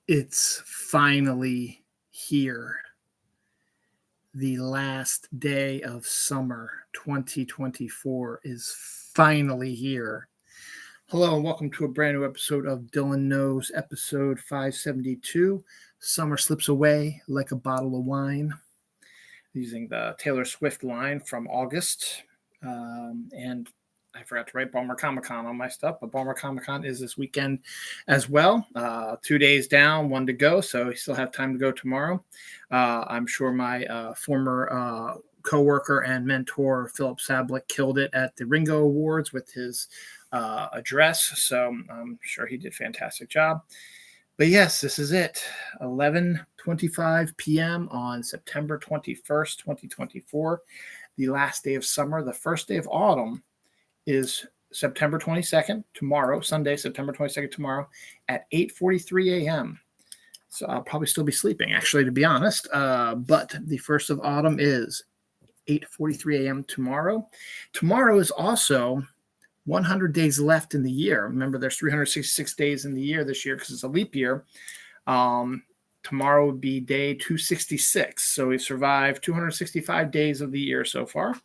It's finally here. The last day of summer 2024 is finally here. Hello and welcome to a brand new episode of Dylan Knows, episode 572. Summer slips away like a bottle of wine, using the Taylor Swift line from August. And I forgot to write Balmer Comic-Con on my stuff, but Balmer Comic-Con is this weekend as well. 2 days down, 1 to go, so you still have time to go tomorrow. I'm sure my former co-worker and mentor, Philip Sablik, killed it at the Ringo Awards with his address, so I'm sure he did a fantastic job. But yes, this is it. 11:25 p.m. on September 21st, 2024, the last day of summer. The first day of autumn is September 22nd, tomorrow, Sunday, September 22nd, tomorrow at 8:43 a.m. So I'll probably still be sleeping, actually, to be honest. But the first of autumn is 8:43 a.m. tomorrow. Tomorrow is also 100 days left in the year. Remember, there's 366 days in the year this year because it's a leap year. Tomorrow would be day 266. So we've survived 265 days of the year so far.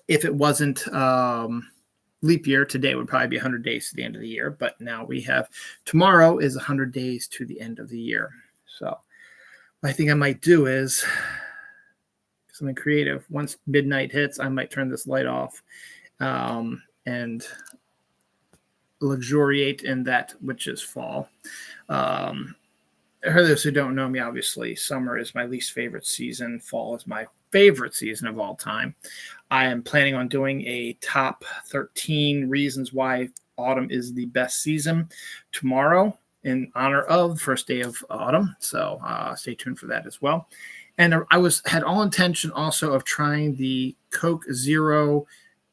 If it wasn't leap year, today would probably be 100 days to the end of the year. But now we have tomorrow is 100 days to the end of the year. So what I think I might do is something creative. Once midnight hits, I might turn this light off and luxuriate in that which is fall. For those who don't know me, obviously, summer is my least favorite season. Fall is my favorite season of all time. I am planning on doing a top 13 reasons why autumn is the best season tomorrow in honor of the first day of autumn. So stay tuned for that as well. And I had all intention also of trying the Coke Zero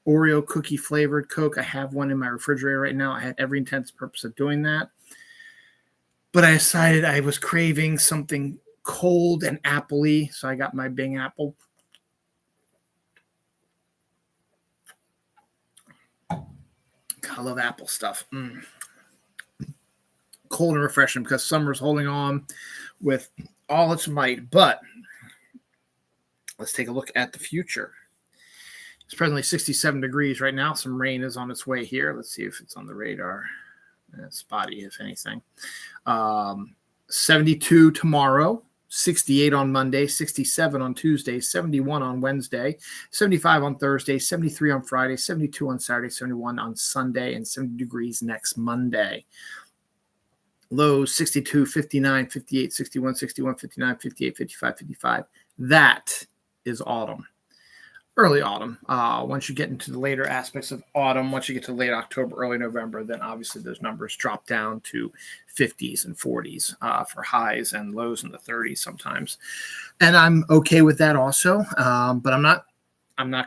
Oreo cookie flavored Coke. I have one in my refrigerator right now. I had every intent and purpose of doing that. But I decided I was craving something cold and apple-y, so I got my Bing apple. I love apple stuff. Cold and refreshing because summer's holding on with all its might. But let's take a look at the future. It's presently 67 degrees right now. Some rain is on its way here. Let's see if it's on the radar. Spotty, if anything. 72 tomorrow, 68 on Monday, 67 on Tuesday, 71 on Wednesday, 75 on Thursday, 73 on Friday, 72 on Saturday, 71 on Sunday, and 70 degrees next Monday. Lows 62, 59, 58, 61, 61, 59, 58, 55, 55. That is autumn. Early autumn. Once you get into the later aspects of autumn, once you get to late October, early November, then obviously those numbers drop down to 50s and 40s for highs and lows in the 30s sometimes. And I'm okay with that also. But I'm not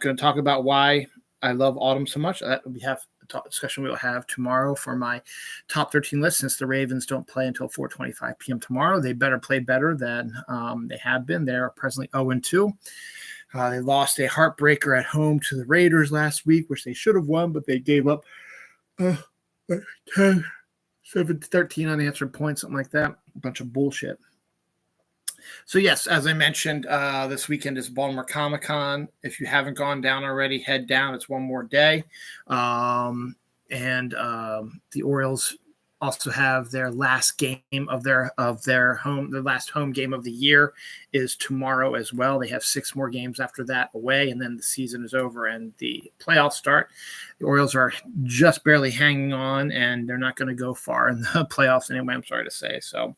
going to talk about why I love autumn so much. We have a discussion we'll have tomorrow for my top 13 list. Since the Ravens don't play until 4:25 p.m. tomorrow, they better play better than they have been. They're presently 0-2. They lost a heartbreaker at home to the Raiders last week, which they should have won, but they gave up 10, 7, 13 unanswered points, something like that. A bunch of bullshit. So, yes, as I mentioned, this weekend is Baltimore Comic-Con. If you haven't gone down already, head down. It's one more day. The Orioles also have their last game of their home. Their last home game of the year is tomorrow as well. They have 6 more games after that away, and then the season is over and the playoffs start. The Orioles are just barely hanging on, and they're not going to go far in the playoffs anyway, I'm sorry to say. So,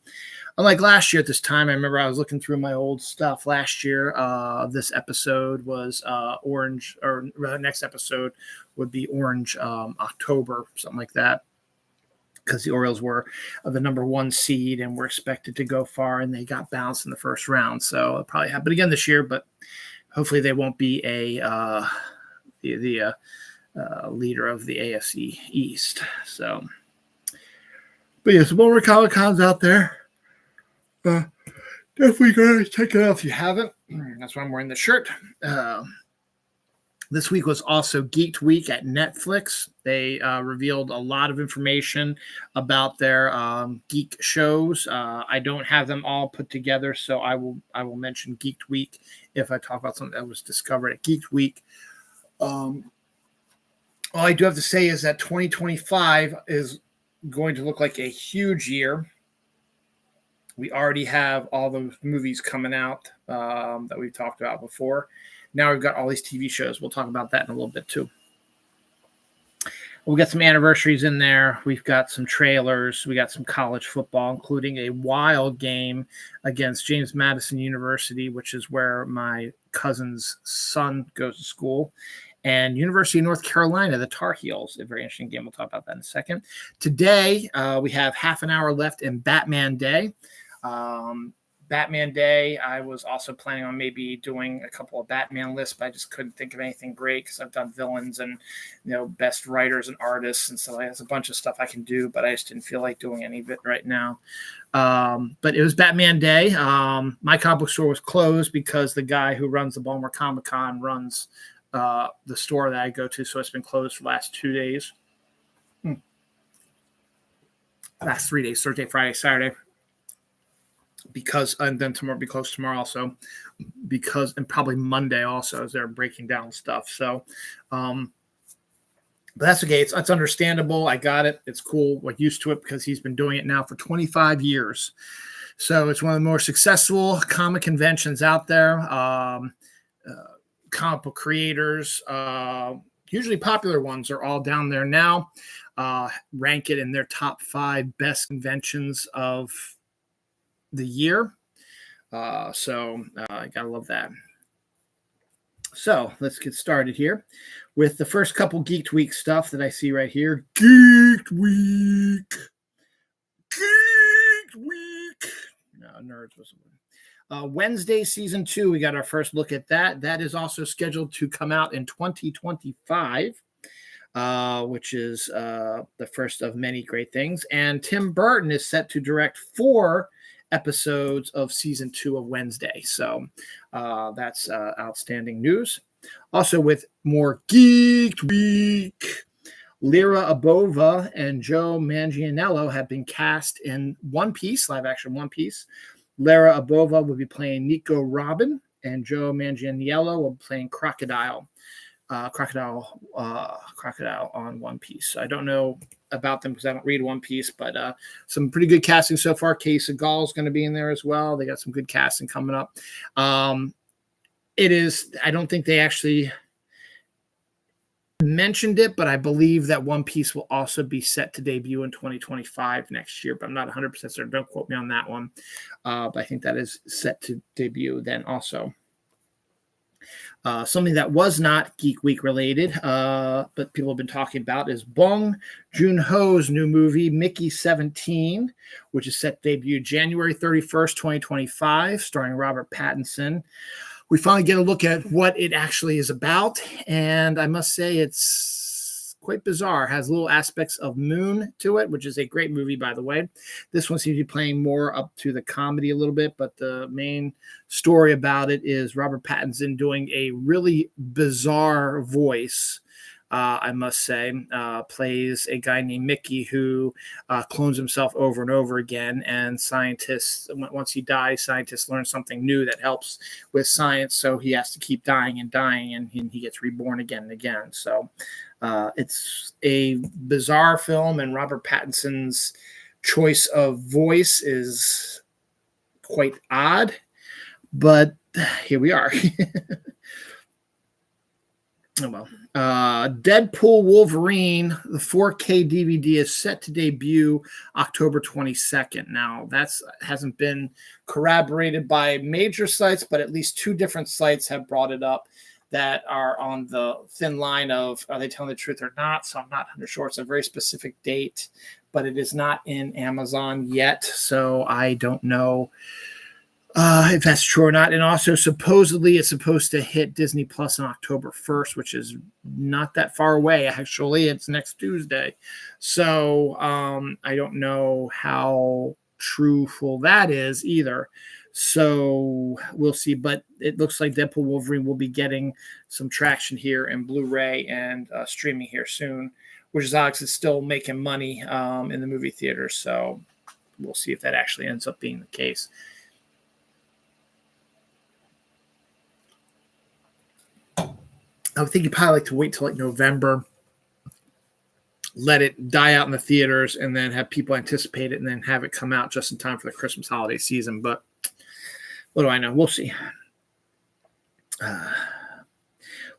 unlike last year at this time, I remember I was looking through my old stuff last year. This episode was Orange, or next episode would be Orange October, something like that, because the Orioles were the number 1 seed and were expected to go far, and they got bounced in the first round. So it'll probably happen again this year, but hopefully they won't be the leader of the AFC East. So, but yeah, some more Comic-Cons out there. Definitely go check it out if you haven't. That's why I'm wearing the shirt. This week was also Geeked Week at Netflix. They revealed a lot of information about their geek shows. I don't have them all put together, so I will mention Geeked Week if I talk about something that was discovered at Geeked Week. All I do have to say is that 2025 is going to look like a huge year. We already have all those movies coming out that we've talked about before. Now we've got all these TV shows. We'll talk about that in a little bit too. We'll get some anniversaries in there. We've got some trailers. We got some college football, including a wild game against James Madison University, which is where my cousin's son goes to school, and University of North Carolina, the Tar Heels. A very interesting game. We'll talk about that in a second. Today, we have half an hour left in Batman Day. Batman Day, I was also planning on maybe doing a couple of Batman lists, but I just couldn't think of anything great because I've done villains and, best writers and artists. And so there's a bunch of stuff I can do, but I just didn't feel like doing any of it right now. But it was Batman Day. My comic book store was closed because the guy who runs the Baltimore Comic Con runs the store that I go to. So it's been closed for the last 2 days. Last 3 days, Thursday, Friday, Saturday. And then tomorrow be closed tomorrow also, and probably Monday also as they're breaking down stuff. So, but that's okay. It's understandable. I got it. It's cool. We're used to it because he's been doing it now for 25 years. So it's one of the more successful comic conventions out there. Comic book creators, usually popular ones, are all down there now. Rank it in their top 5 best conventions of the year. So I gotta love that. So let's get started here with the first couple Geeked Week stuff that I see right here. Geeked Week. No, nerds was Wednesday season 2. We got our first look at that. That is also scheduled to come out in 2025. Which is the first of many great things. And Tim Burton is set to direct 4 episodes of season 2 of Wednesday. So that's outstanding news. Also, with more Geeked Week, Lyra Abova and Joe Manganiello have been cast in One Piece, live action One Piece. Lyra Abova will be playing Nico Robin, and Joe Manganiello will be playing Crocodile on One Piece. I don't know about them because I don't read One Piece, but some pretty good casting so far. Kay Segal is going to be in there as well. They got some good casting coming up. I don't think they actually mentioned it, but I believe that One Piece will also be set to debut in 2025 next year, but I'm not 100% certain. Don't quote me on that one. But I think that is set to debut then also. Something that was not Geek Week related, but people have been talking about, is Bong Joon-ho's new movie, Mickey 17, which is set to debut January 31st, 2025, starring Robert Pattinson. We finally get a look at what it actually is about, and I must say it's quite bizarre. It has little aspects of Moon to it, which is a great movie, by the way. This one seems to be playing more up to the comedy a little bit, but the main story about it is Robert Pattinson doing a really bizarre voice, I must say, plays a guy named Mickey who clones himself over and over again, and scientists, once he dies, scientists learn something new that helps with science, so he has to keep dying, and he gets reborn again and again. So it's a bizarre film, and Robert Pattinson's choice of voice is quite odd, but here we are. Oh, well. Deadpool Wolverine, the 4K DVD, is set to debut October 22nd. Now, that hasn't been corroborated by major sites, but at least 2 different sites have brought it up that are on the thin line of, are they telling the truth or not? So I'm not 100% sure. It's a very specific date, but it is not in Amazon yet. So I don't know if that's true or not. And also, supposedly, it's supposed to hit Disney Plus on October 1st, which is not that far away. Actually, it's next Tuesday. So I don't know how truthful that is either. So we'll see. But it looks like Deadpool Wolverine will be getting some traction here in Blu-ray and streaming here soon, which is Alex is still making money in the movie theater. So we'll see if that actually ends up being the case. I would think you'd probably like to wait till like November, let it die out in the theaters, and then have people anticipate it and then have it come out just in time for the Christmas holiday season. But what do I know? We'll see.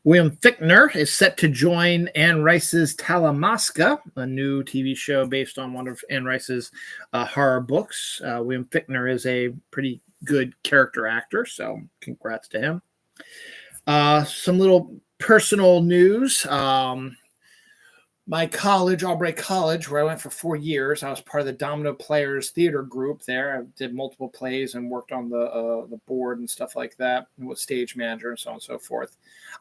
William Fichtner is set to join Anne Rice's Talamasca, a new TV show based on one of Anne Rice's horror books. William Fichtner is a pretty good character actor, so congrats to him. Some little personal news. My college, Albright College, where I went for 4 years, I was part of the Domino Players theater group there. I did multiple plays and worked on the board and stuff like that, and was stage manager and so on and so forth.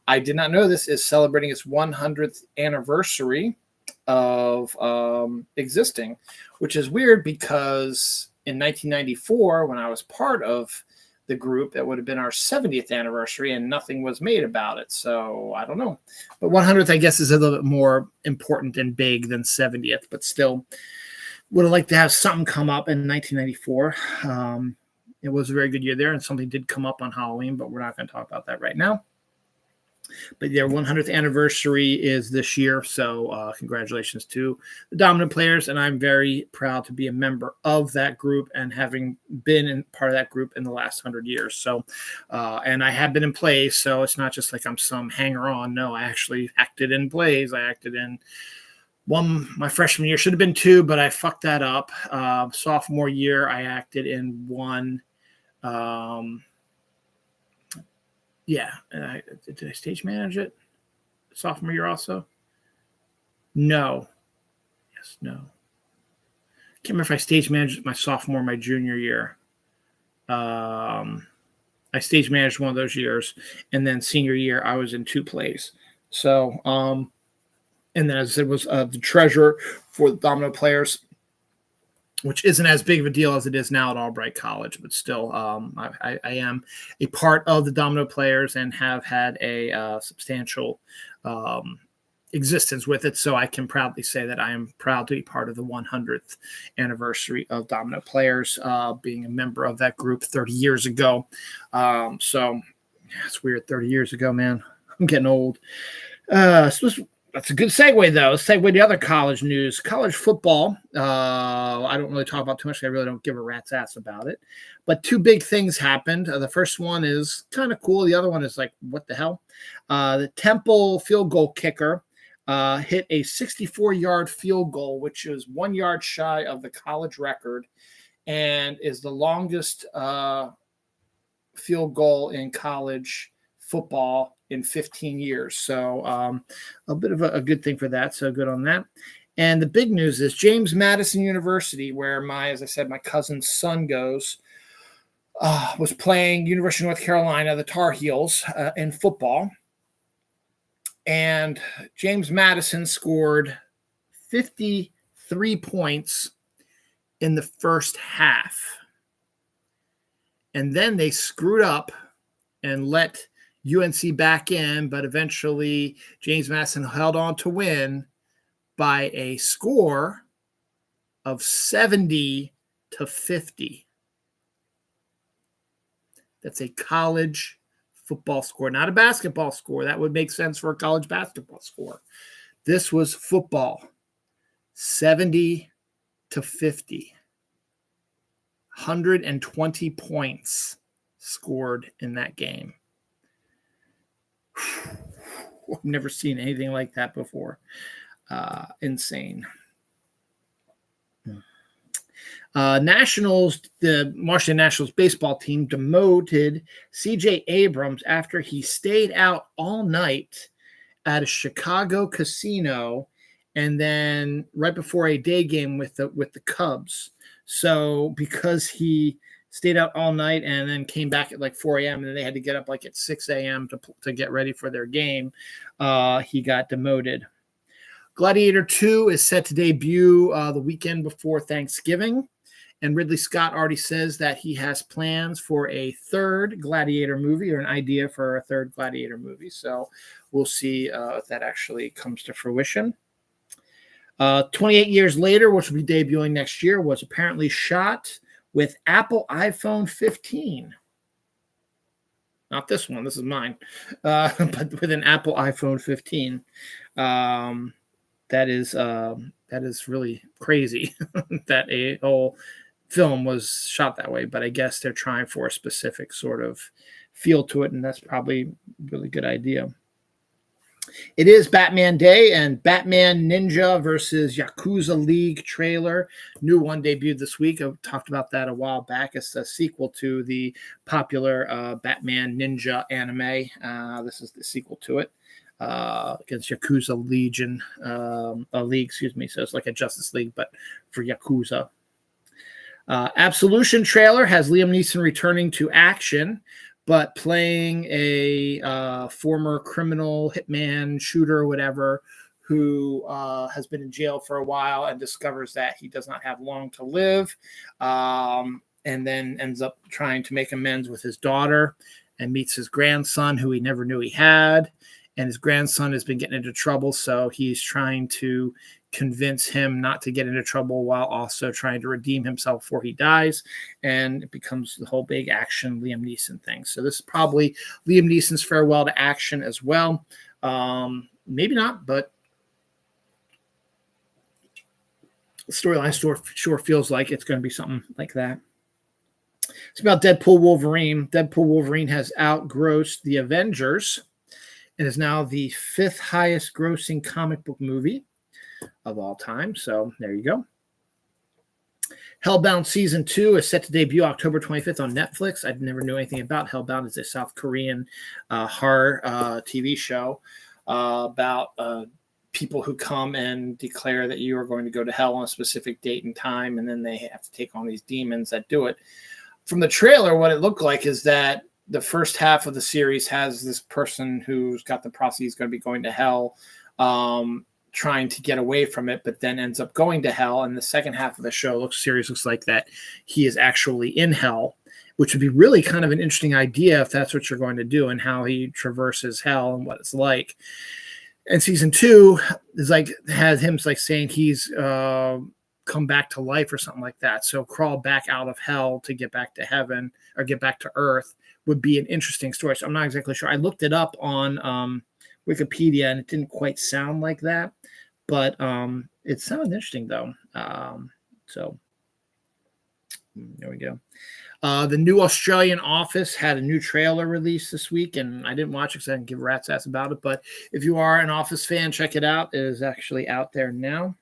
I did not know this is celebrating its 100th anniversary of existing, which is weird because in 1994, when I was part of the group, that would have been our 70th anniversary, and nothing was made about it. So I don't know. But 100th, I guess, is a little bit more important and big than 70th, but still would have liked to have something come up in 1994. It was a very good year there, and something did come up on Halloween, but we're not going to talk about that right now. But their 100th anniversary is this year, so congratulations to the Domino Players, and I'm very proud to be a member of that group and having been part of that group in the last 100 years. So, and I have been in plays, so it's not just like I'm some hanger-on. No, I actually acted in plays. I acted in one my freshman year, should have been 2, but I fucked that up. Sophomore year, I acted in 1. Yeah. Did I stage manage it sophomore year also? No. Yes, no. Can't remember if I stage managed my sophomore, my junior year. I stage managed one of those years, and then senior year I was in 2 plays. So, and then as I said, was the treasurer for the Domino Players, which isn't as big of a deal as it is now at Albright College, but still, I am a part of the Domino Players and have had a substantial existence with it. So I can proudly say that I am proud to be part of the 100th anniversary of Domino Players, being a member of that group 30 years ago. So yeah, it's weird, 30 years ago, man. I'm getting old. That's a good segue, though. Let's segue to other college news. College football. I don't really talk about too much. I really don't give a rat's ass about it. But 2 big things happened. The first one is kind of cool. The other one is like, what the hell? The Temple field goal kicker hit a 64-yard field goal, which is 1 yard shy of the college record and is the longest field goal in college football in 15 years. So a bit of a good thing for that. So good on that. And the big news is James Madison University, where as I said, my cousin's son goes, was playing University of North Carolina, the Tar Heels, in football. And James Madison scored 53 points in the first half. And then they screwed up and let UNC back in, but eventually James Madison held on to win by a score of 70-50. That's a college football score, not a basketball score. That would make sense for a college basketball score. This was football. 70-50. 120 points scored in that game. I've never seen anything like that before. Insane. Nationals, the Washington Nationals baseball team demoted C.J. Abrams after he stayed out all night at a Chicago casino, and then right before a day game with the Cubs. So because he stayed out all night and then came back at like 4 a.m. and then they had to get up like at 6 a.m. to get ready for their game, he got demoted. Gladiator 2 is set to debut the weekend before Thanksgiving. And Ridley Scott already says that he has plans for a third Gladiator movie, or an idea for a third Gladiator movie. So we'll see if that actually comes to fruition. 28 years later, which will be debuting next year, was apparently shot with Apple iPhone 15. Not this one. This is mine. But with an Apple iPhone 15. That is really crazy that a whole film was shot that way. But I guess they're trying for a specific sort of feel to it, and that's probably a really good idea. It is Batman Day, and Batman Ninja versus Yakuza League trailer. New one debuted this week. I talked about that a while back. It's a sequel to the popular Batman Ninja anime. This is the sequel to it against Yakuza Legion, League, excuse me. So it's like a Justice League, but for Yakuza. Absolution trailer has Liam Neeson returning to action, but playing a former criminal, hitman, shooter, whatever, who has been in jail for a while and discovers that he does not have long to live, and then ends up trying to make amends with his daughter and meets his grandson, who he never knew he had. And his grandson has been getting into trouble, so he's trying to convince him not to get into trouble while also trying to redeem himself before he dies. And it becomes the whole big action Liam Neeson thing. So this is probably Liam Neeson's farewell to action as well. Maybe not, but the storyline sure feels like it's going to be something like that. It's about Deadpool Wolverine. Deadpool Wolverine has outgrossed the Avengers. It is now the 5th highest grossing comic book movie of all time. So there you go. Hellbound Season 2 is set to debut October 25th on Netflix. I never knew anything about Hellbound. It's a South Korean horror TV show about people who come and declare that you are going to go to hell on a specific date and time, and then they have to take on these demons that do it. From the trailer, what it looked like is that the first half of the series has this person who's got the prophecy he's going to be going to hell, trying to get away from it, but then ends up going to hell. And the second half of the show looks like that he is actually in hell, which would be really kind of an interesting idea if that's what you're going to do, and how he traverses hell and what it's like. And season 2 is has him saying he's come back to life or something like that. So crawl back out of hell to get back to heaven or get back to earth would be an interesting story. So I'm not exactly sure. I looked it up on Wikipedia, and it didn't quite sound like that, but it sounded interesting though. So there we go. The new Australian Office had a new trailer released this week, and I didn't watch it because I didn't give a rat's ass about it. But if you are an Office fan, check it out. It is actually out there now.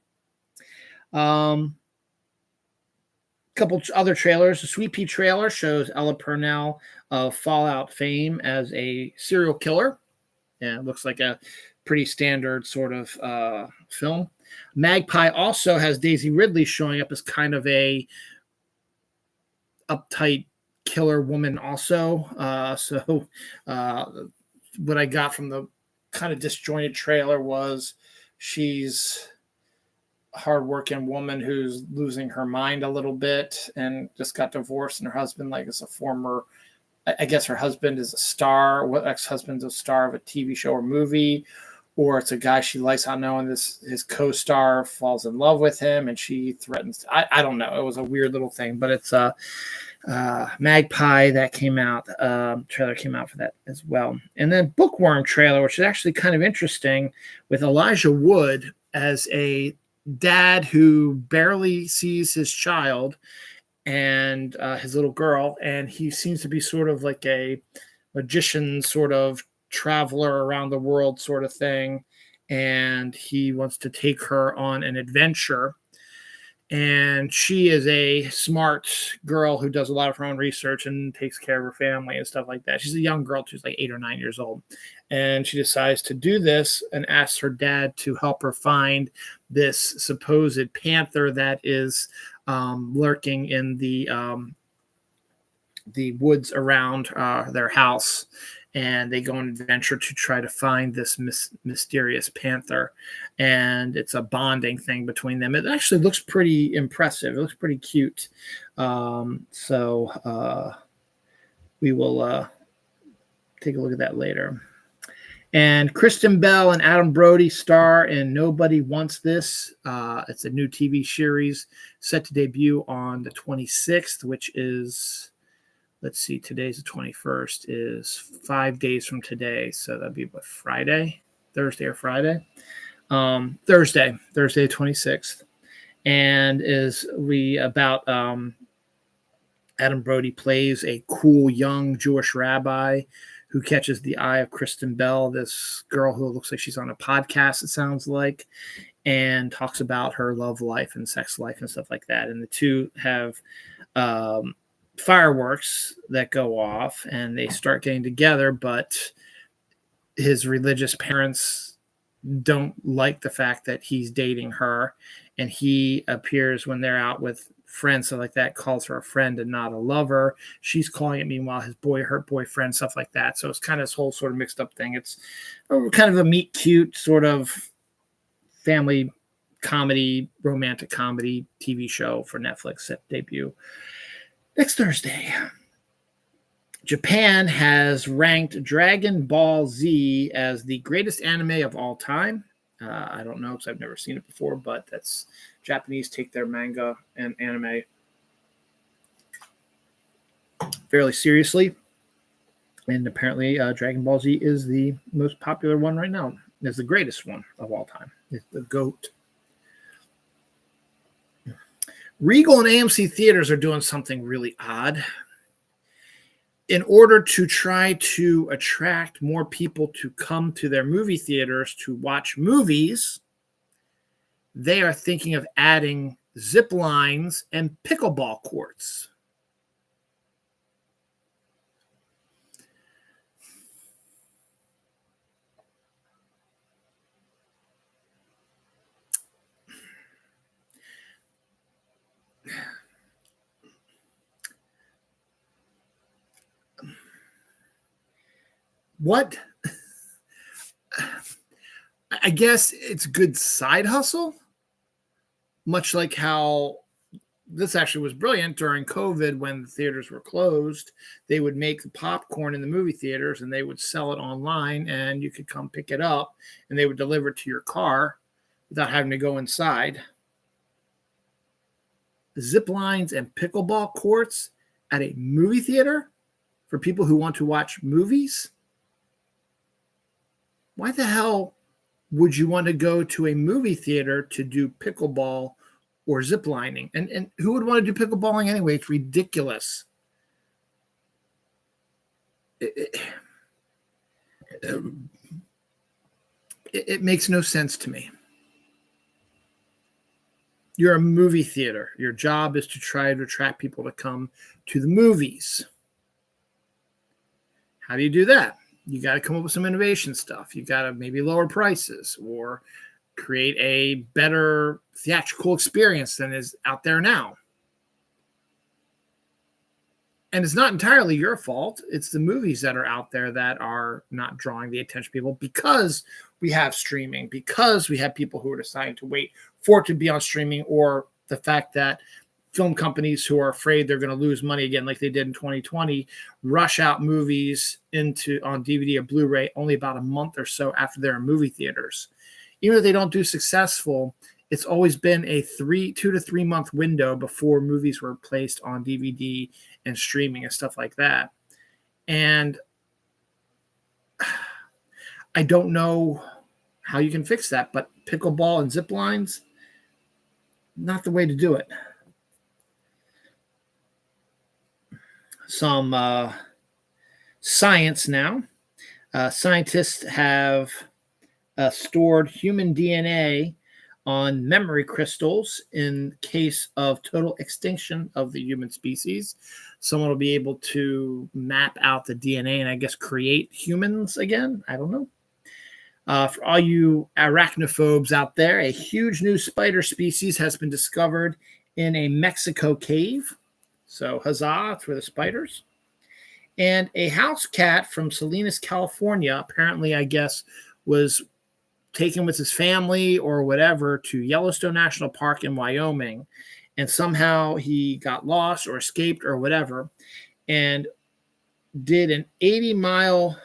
Couple other trailers. The Sweet Pea trailer shows Ella Purnell of Fallout fame as a serial killer. Yeah, it looks like a pretty standard sort of film. Magpie also has Daisy Ridley showing up as kind of a uptight killer woman also. So what I got from the kind of disjointed trailer was she's hardworking woman who's losing her mind a little bit and just got divorced, and her husband is a former, I guess her husband is a star, ex-husband's a star of a TV show or movie, or it's a guy she likes. I don't know, and his co-star falls in love with him and she threatens. I don't know. It was a weird little thing, but it's Magpie that came out. Trailer came out for that as well. And then Bookworm trailer, which is actually kind of interesting, with Elijah Wood as a dad who barely sees his child and his little girl, and he seems to be sort of like a magician sort of traveler around the world sort of thing, and he wants to take her on an adventure. And she is a smart girl who does a lot of her own research and takes care of her family and stuff like that. She's a young girl. She's like 8 or 9 years old. And she decides to do this and asks her dad to help her find this supposed panther that is lurking in the woods around their house. and they go on an adventure to try to find this mysterious panther, and it's a bonding thing between them. It actually looks pretty impressive. It looks pretty cute. So we will take a look at that later. And Kristen Bell and Adam Brody star in Nobody Wants This. It's a new TV series set to debut on the 26th, which is, let's see, today's the 21st, is 5 days from today. So that'd be what, Friday? Thursday or Friday? Thursday 26th. And is about Adam Brody plays a cool young Jewish rabbi who catches the eye of Kristen Bell, this girl who looks like she's on a podcast, it sounds like, and talks about her love life and sex life and stuff like that. And the two have fireworks that go off, and they start getting together, but his religious parents don't like the fact that he's dating her, and he appears when they're out with friends, stuff like that, calls her a friend and not a lover. She's calling it, meanwhile, her boyfriend, stuff like that. So it's kind of this whole sort of mixed up thing. It's kind of a meet cute sort of family comedy, romantic comedy TV show for Netflix set debut next Thursday. Japan has ranked Dragon Ball Z as the greatest anime of all time. I don't know because I've never seen it before, but that's Japanese take their manga and anime fairly seriously. And apparently Dragon Ball Z is the most popular one right now. It's the greatest one of all time. It's the GOAT. Regal and AMC theaters are doing something really odd. In order to try to attract more people to come to their movie theaters to watch movies, they are thinking of adding zip lines and pickleball courts. What? I guess it's good side hustle, much like how this actually was brilliant during COVID when the theaters were closed. They would make the popcorn in the movie theaters and they would sell it online, and you could come pick it up and they would deliver it to your car without having to go inside. Zip lines and pickleball courts at a movie theater for people who want to watch movies? Why the hell would you want to go to a movie theater to do pickleball or ziplining? And who would want to do pickleballing anyway? It's ridiculous. It makes no sense to me. You're a movie theater. Your job is to try to attract people to come to the movies. How do you do that? You got to come up with some innovation stuff. You got to maybe lower prices or create a better theatrical experience than is out there now. And it's not entirely your fault. It's the movies that are out there that are not drawing the attention of people because we have streaming, because we have people who are deciding to wait for it to be on streaming, or the fact that film companies who are afraid they're going to lose money again, like they did in 2020, rush out movies on DVD or Blu-ray only about a month or so after they're in movie theaters. Even if they don't do successful, it's always been a 2 to 3 month window before movies were placed on DVD and streaming and stuff like that. And I don't know how you can fix that, but pickleball and zip lines, not the way to do it. Some science now. Scientists have stored human DNA on memory crystals in case of total extinction of the human species. Someone will be able to map out the DNA and I guess create humans again. I don't know. For all you arachnophobes out there, a huge new spider species has been discovered in a Mexico cave. So huzzah for the spiders. And a house cat from Salinas, California, apparently, I guess, was taken with his family or whatever to Yellowstone National Park in Wyoming. And somehow he got lost or escaped or whatever, and did an 80-mile,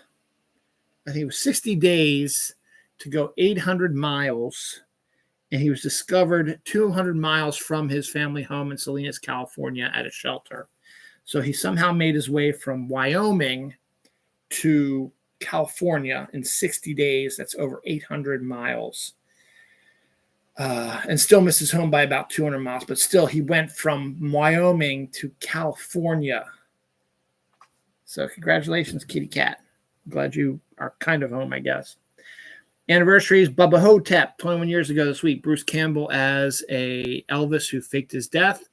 I think it was 60 days to go 800 miles. And he was discovered 200 miles from his family home in Salinas, California at a shelter. So he somehow made his way from Wyoming to California in 60 days. That's over 800 miles. And still misses home by about 200 miles. But still, he went from Wyoming to California. So congratulations, kitty cat. Glad you are kind of home, I guess. Anniversaries: Bubba Hotep, 21 years ago this week. Bruce Campbell as a Elvis who faked his death.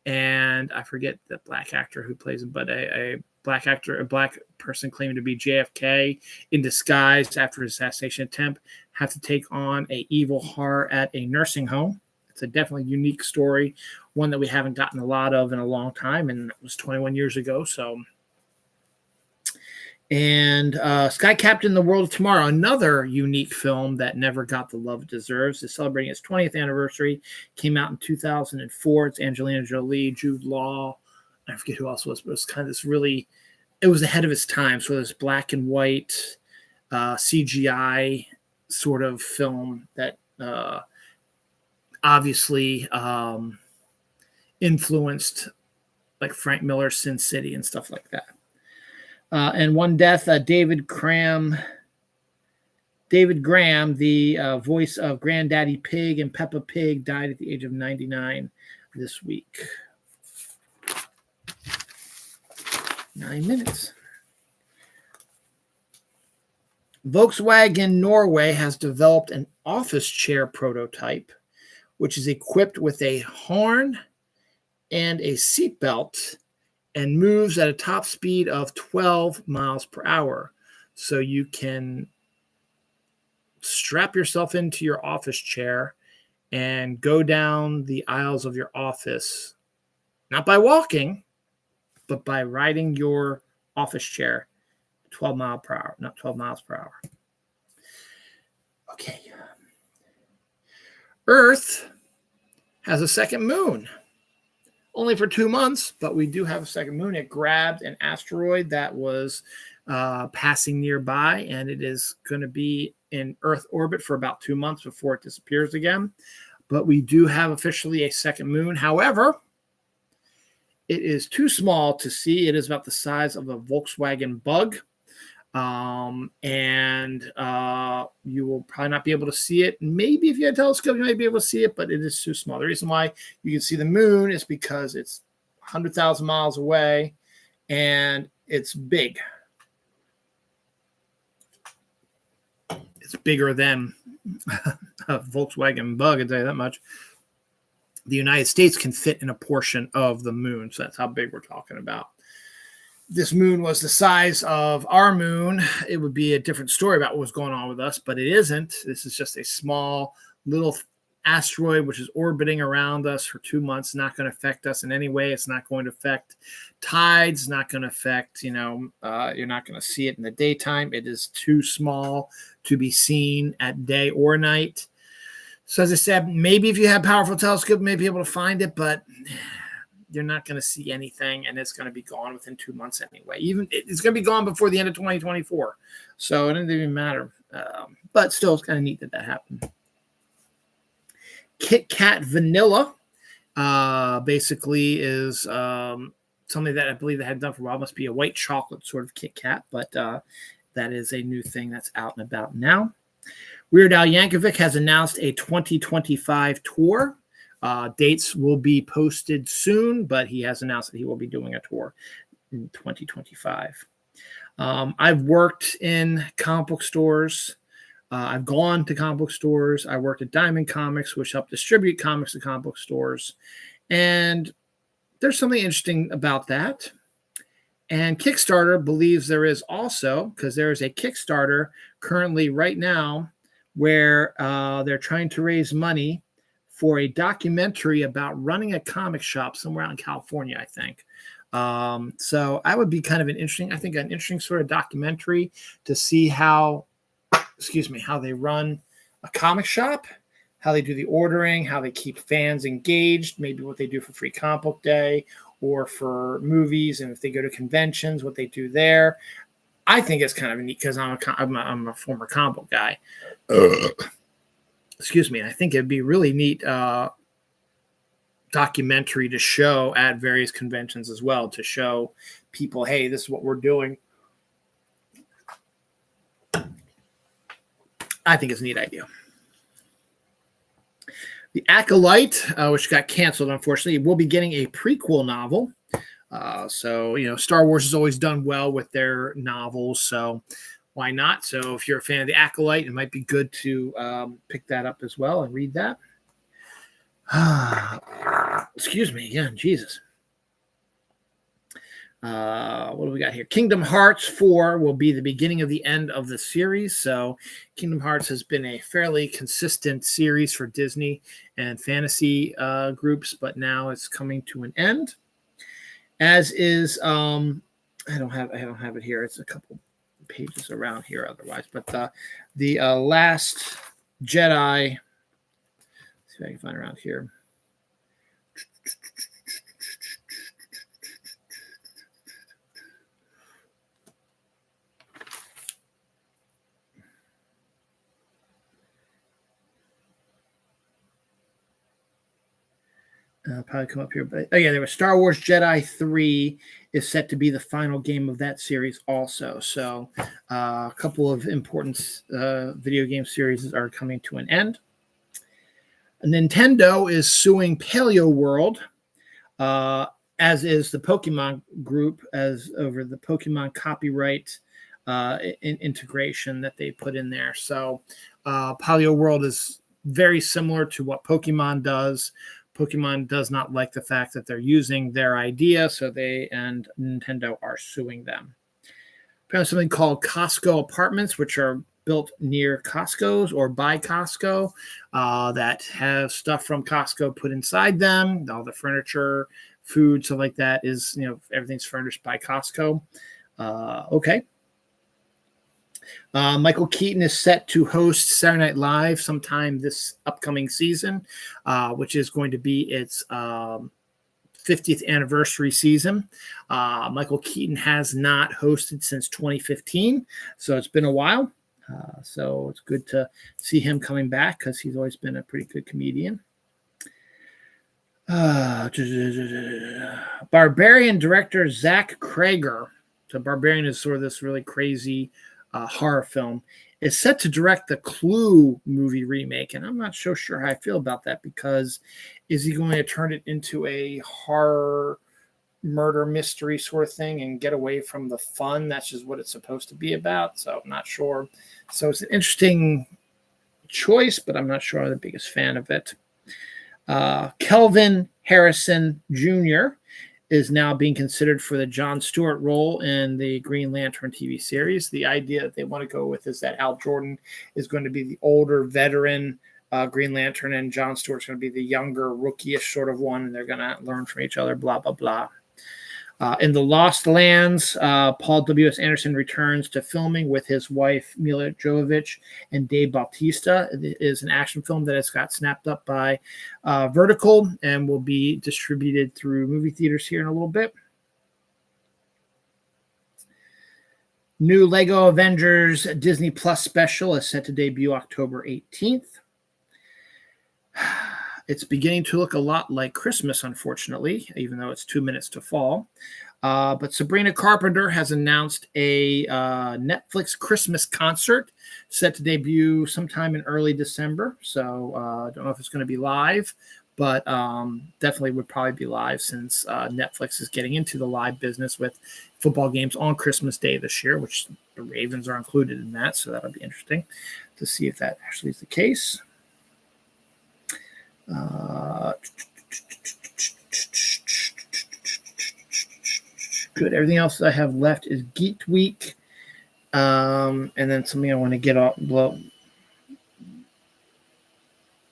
And I forget the black actor who plays him, but a black actor, a black person claiming to be JFK in disguise after his assassination attempt, have to take on a evil horror at a nursing home. It's a definitely unique story, one that we haven't gotten a lot of in a long time, and it was 21 years ago. So, and Sky Captain: The World of Tomorrow, another unique film that never got the love it deserves, is celebrating its 20th anniversary. Came out in 2004. It's Angelina Jolie, Jude Law, I forget who else was, but it was kind of this really, it was ahead of its time. So this black and white CGI sort of film that obviously influenced like Frank Miller's Sin City and stuff like that. And one death, David Graham, the voice of Granddaddy Pig and Peppa Pig, died at the age of 99 this week. 9 minutes. Volkswagen Norway has developed an office chair prototype, which is equipped with a horn and a seatbelt and moves at a top speed of 12 miles per hour. So you can strap yourself into your office chair and go down the aisles of your office, not by walking, but by riding your office chair 12 miles per hour, not 12 miles per hour. Okay. Earth has a second moon. Only for 2 months, but we do have a second moon. It grabbed an asteroid that was passing nearby, and it is going to be in Earth orbit for about 2 months before it disappears again. But we do have officially a second moon. However, it is too small to see. It is about the size of a Volkswagen Bug. And you will probably not be able to see it. Maybe if you had a telescope, you might be able to see it, but it is too small. The reason why you can see the moon is because it's 100,000 miles away and it's big. It's bigger than a Volkswagen Bug, I'll tell you that much. The United States can fit in a portion of the moon, so that's how big we're talking about. This moon was the size of our moon, it would be a different story about what was going on with us, but it isn't. This is just a small little asteroid which is orbiting around us for 2 months. Not going to affect us in any way. It's not going to affect tides, not going to affect, you're not going to see it in the daytime. It is too small to be seen at day or night. So as I said, maybe if you have a powerful telescope, you may be able to find it, but you're not going to see anything, and it's going to be gone within 2 months anyway. Even it's going to be gone before the end of 2024, so it doesn't even matter. But still, it's kind of neat that happened. Kit Kat Vanilla basically is something that I believe they had done for a while. It must be a white chocolate sort of Kit Kat, but that is a new thing that's out and about now. Weird Al Yankovic has announced a 2025 tour. Dates will be posted soon, but he has announced that he will be doing a tour in 2025. I've worked in comic book stores. I've gone to comic book stores. I worked at Diamond Comics, which helped distribute comics to comic book stores. And there's something interesting about that. And Kickstarter believes there is also, because there is a Kickstarter currently right now where they're trying to raise money for a documentary about running a comic shop somewhere out in California, I think. So I would be kind of an interesting sort of documentary to see how they run a comic shop, how they do the ordering, how they keep fans engaged, maybe what they do for Free Comic Book Day or for movies, and if they go to conventions, what they do there. I think it's kind of neat because I'm a former comic book guy. I think it'd be really neat documentary to show at various conventions as well, to show people, hey, this is what we're doing. I think it's a neat idea. The Acolyte, which got canceled, unfortunately, will be getting a prequel novel. So, Star Wars has always done well with their novels, so why not? So if you're a fan of The Acolyte, it might be good to pick that up as well and read that. Excuse me again, Jesus. What do we got here? Kingdom Hearts 4 will be the beginning of the end of the series. So Kingdom Hearts has been a fairly consistent series for Disney and fantasy groups, but now it's coming to an end. As is, I don't have it here. It's a couple pages around here otherwise, but the Last Jedi. Let's see if I can find around here. Probably come up here, but there was Star Wars Jedi 3 is set to be the final game of that series also. So a couple of important video game series are coming to an end. Nintendo is suing Paleo World, as is the Pokemon Group, as over the Pokemon copyright integration that they put in there. So Paleo World is very similar to what Pokemon does. Pokemon does not like the fact that they're using their idea, so they and Nintendo are suing them. Apparently something called Costco Apartments, which are built near Costco's or by Costco, that have stuff from Costco put inside them. All the furniture, food, stuff like that is, everything's furnished by Costco. Okay. Michael Keaton is set to host Saturday Night Live sometime this upcoming season, which is going to be its 50th anniversary season. Michael Keaton has not hosted since 2015, so it's been a while. So it's good to see him coming back because he's always been a pretty good comedian. Barbarian director Zach Cregger. So Barbarian is sort of this really crazy horror film, is set to direct the Clue movie remake. And I'm not so sure how I feel about that, because is he going to turn it into a horror murder mystery sort of thing and get away from the fun? That's just what it's supposed to be about. So I'm not sure. So it's an interesting choice, but I'm not sure I'm the biggest fan of it. Kelvin Harrison Jr. is now being considered for the Jon Stewart role in the Green Lantern TV series. The idea that they want to go with is that Hal Jordan is going to be the older veteran Green Lantern, and Jon Stewart's going to be the younger, rookie-ish sort of one, and they're going to learn from each other, blah, blah, blah. In The Lost Lands, Paul W.S. Anderson returns to filming with his wife, Mila Jovovich, and Dave Bautista. It is an action film that has got snapped up by Vertical and will be distributed through movie theaters here in a little bit. New Lego Avengers Disney Plus special is set to debut October 18th. It's beginning to look a lot like Christmas, unfortunately, even though it's 2 minutes to fall. But Sabrina Carpenter has announced a Netflix Christmas concert set to debut sometime in early December. So I don't know if it's going to be live, but definitely would probably be live, since Netflix is getting into the live business with football games on Christmas Day this year, which the Ravens are included in that. So that'll be interesting to see if that actually is the case. Good. Everything else I have left is Geeked Week, and then something I want to get off, blow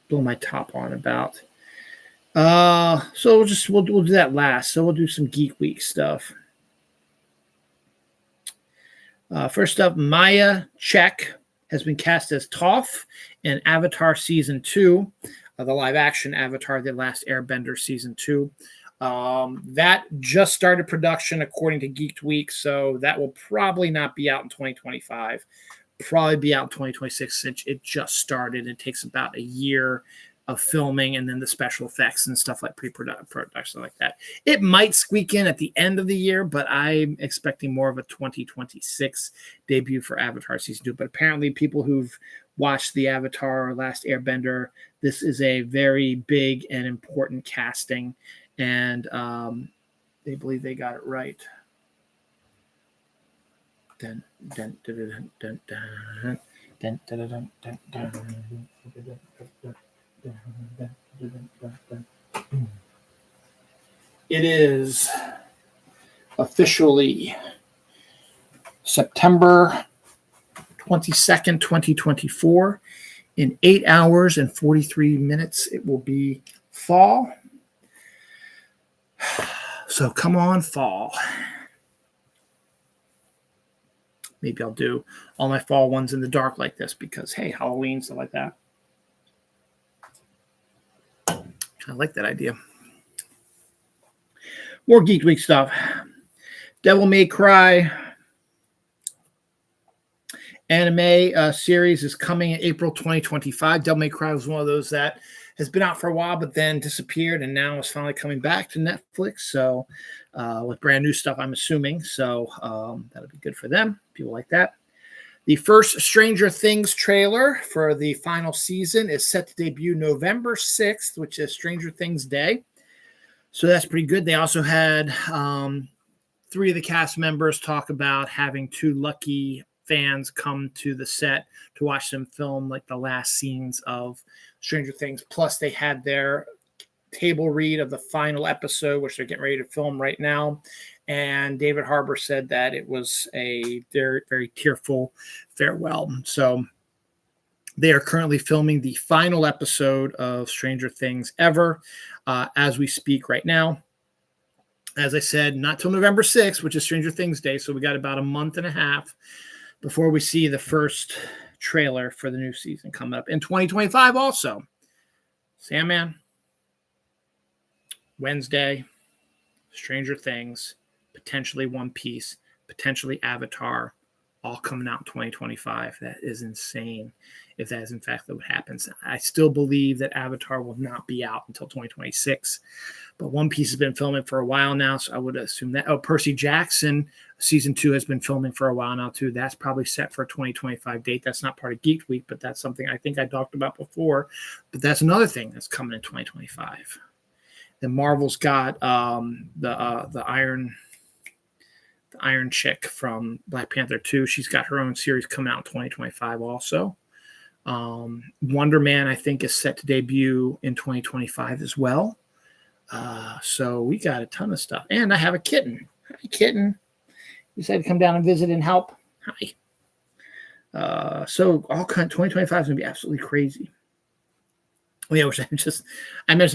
my top on about. So we'll do that last. So we'll do some Geek Week stuff. First up, Maya Chek has been cast as Toph in Avatar Season 2, the live-action Avatar, The Last Airbender Season 2. That just started production according to Geeked Week, so that will probably not be out in 2025. Probably be out in 2026 since it just started. It takes about a year of filming and then the special effects and stuff like pre-production like that. It might squeak in at the end of the year, but I'm expecting more of a 2026 debut for Avatar Season 2. But apparently people who've watched the Avatar Last Airbender, this is a very big and important casting, and they believe they got it right. Dun, dun, dun, dun, dun, dun, dun, dun, dun, dun, dun. It is officially September 22nd, 2024. In 8 hours and 43 minutes, it will be fall. So come on, fall. Maybe I'll do all my fall ones in the dark like this because, hey, Halloween, stuff like that. I like that idea. More Geek Week stuff. Devil May Cry anime series is coming in April 2025. Devil May Cry was one of those that has been out for a while, but then disappeared, and now is finally coming back to Netflix. So with brand new stuff, I'm assuming. So that'll be good for them. People like that. The first Stranger Things trailer for the final season is set to debut November 6th, which is Stranger Things Day. So that's pretty good. They also had 3 of the cast members talk about having 2 lucky fans come to the set to watch them film like the last scenes of Stranger Things. Plus, they had their table read of the final episode, which they're getting ready to film right now. And David Harbour said that it was a very, very tearful farewell. So they are currently filming the final episode of Stranger Things ever as we speak right now. As I said, not till November 6th, which is Stranger Things Day. So we got about a month and a half before we see the first trailer for the new season coming up. In 2025 also. Sandman, Wednesday, Stranger Things, potentially One Piece, potentially Avatar, all coming out in 2025. That is insane if that is in fact what happens. I still believe that Avatar will not be out until 2026, but One Piece has been filming for a while now, so I would assume that. Oh, Percy Jackson season 2 has been filming for a while now too. That's probably set for a 2025 date. That's not part of Geek Week, but that's something I think I talked about before. But that's another thing that's coming in 2025. Then Marvel's got the Iron Chick from Black Panther 2. She's got her own series coming out in 2025 also. Wonder Man, I think, is set to debut in 2025 as well. So we got a ton of stuff. And I have a kitten. Hi, kitten. You decided to come down and visit and help. Hi. So all kind 2025 is going to be absolutely crazy. Oh, yeah, which I mentioned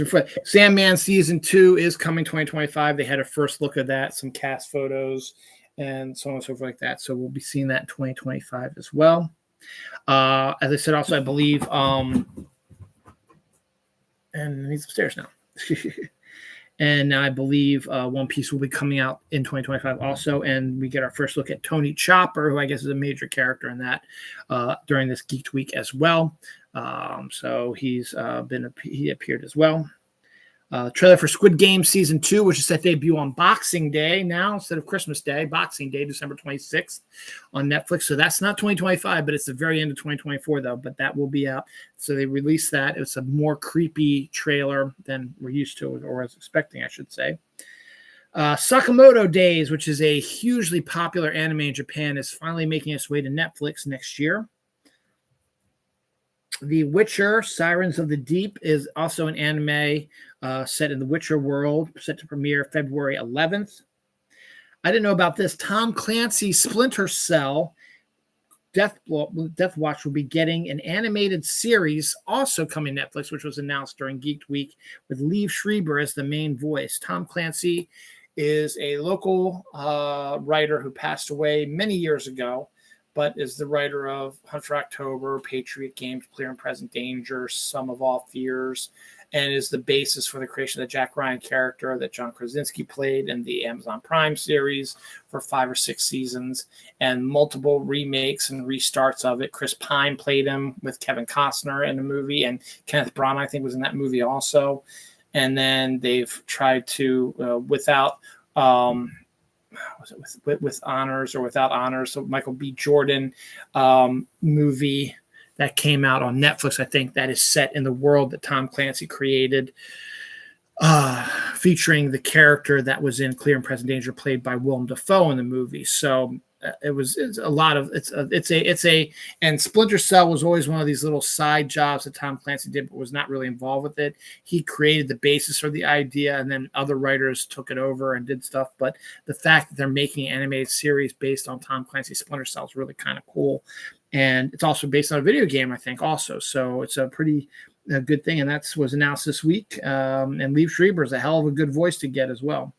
before. Sandman season 2 is coming 2025. They had a first look at that, some cast photos, and so on and so forth like that. So we'll be seeing that in 2025 as well. As I said, also I believe, and he's upstairs now. And I believe One Piece will be coming out in 2025 also, and we get our first look at Tony Chopper, who I guess is a major character in that during this Geeked Week as well. So he appeared as well. Trailer for Squid Game Season 2, which is set to debut on Boxing Day now instead of Christmas Day. Boxing Day, December 26th on Netflix. So that's not 2025, but it's the very end of 2024, though. But that will be out. So they released that. It's a more creepy trailer than we're used to, or was expecting, I should say. Sakamoto Days, which is a hugely popular anime in Japan, is finally making its way to Netflix next year. The Witcher, Sirens of the Deep, is also an anime set in the Witcher world, set to premiere February 11th. I didn't know about this. Tom Clancy's Splinter Cell Death Watch will be getting an animated series also coming to Netflix, which was announced during Geeked Week, with Liev Schreiber as the main voice. Tom Clancy is a local writer who passed away many years ago, but is the writer of Hunt for October, Patriot Games, Clear and Present Danger, Sum of All Fears, and is the basis for the creation of the Jack Ryan character that John Krasinski played in the Amazon Prime series for 5 or 6 seasons, and multiple remakes and restarts of it. Chris Pine played him with Kevin Costner in the movie, and Kenneth Branagh, I think, was in that movie also. And then they've tried to, without with honors or without honors, so Michael B. Jordan movie that came out on Netflix, I think, that is set in the world that Tom Clancy created, featuring the character that was in Clear and Present Danger, played by Willem Dafoe in the movie. So it's a lot of and Splinter Cell was always one of these little side jobs that Tom Clancy did, but was not really involved with it. He created the basis for the idea, and then other writers took it over and did stuff. But the fact that they're making an animated series based on Tom Clancy's Splinter Cell is really kind of cool. And it's also based on a video game, I think, also. So it's a pretty good thing. And that was announced this week. And Liev Schreiber is a hell of a good voice to get as well.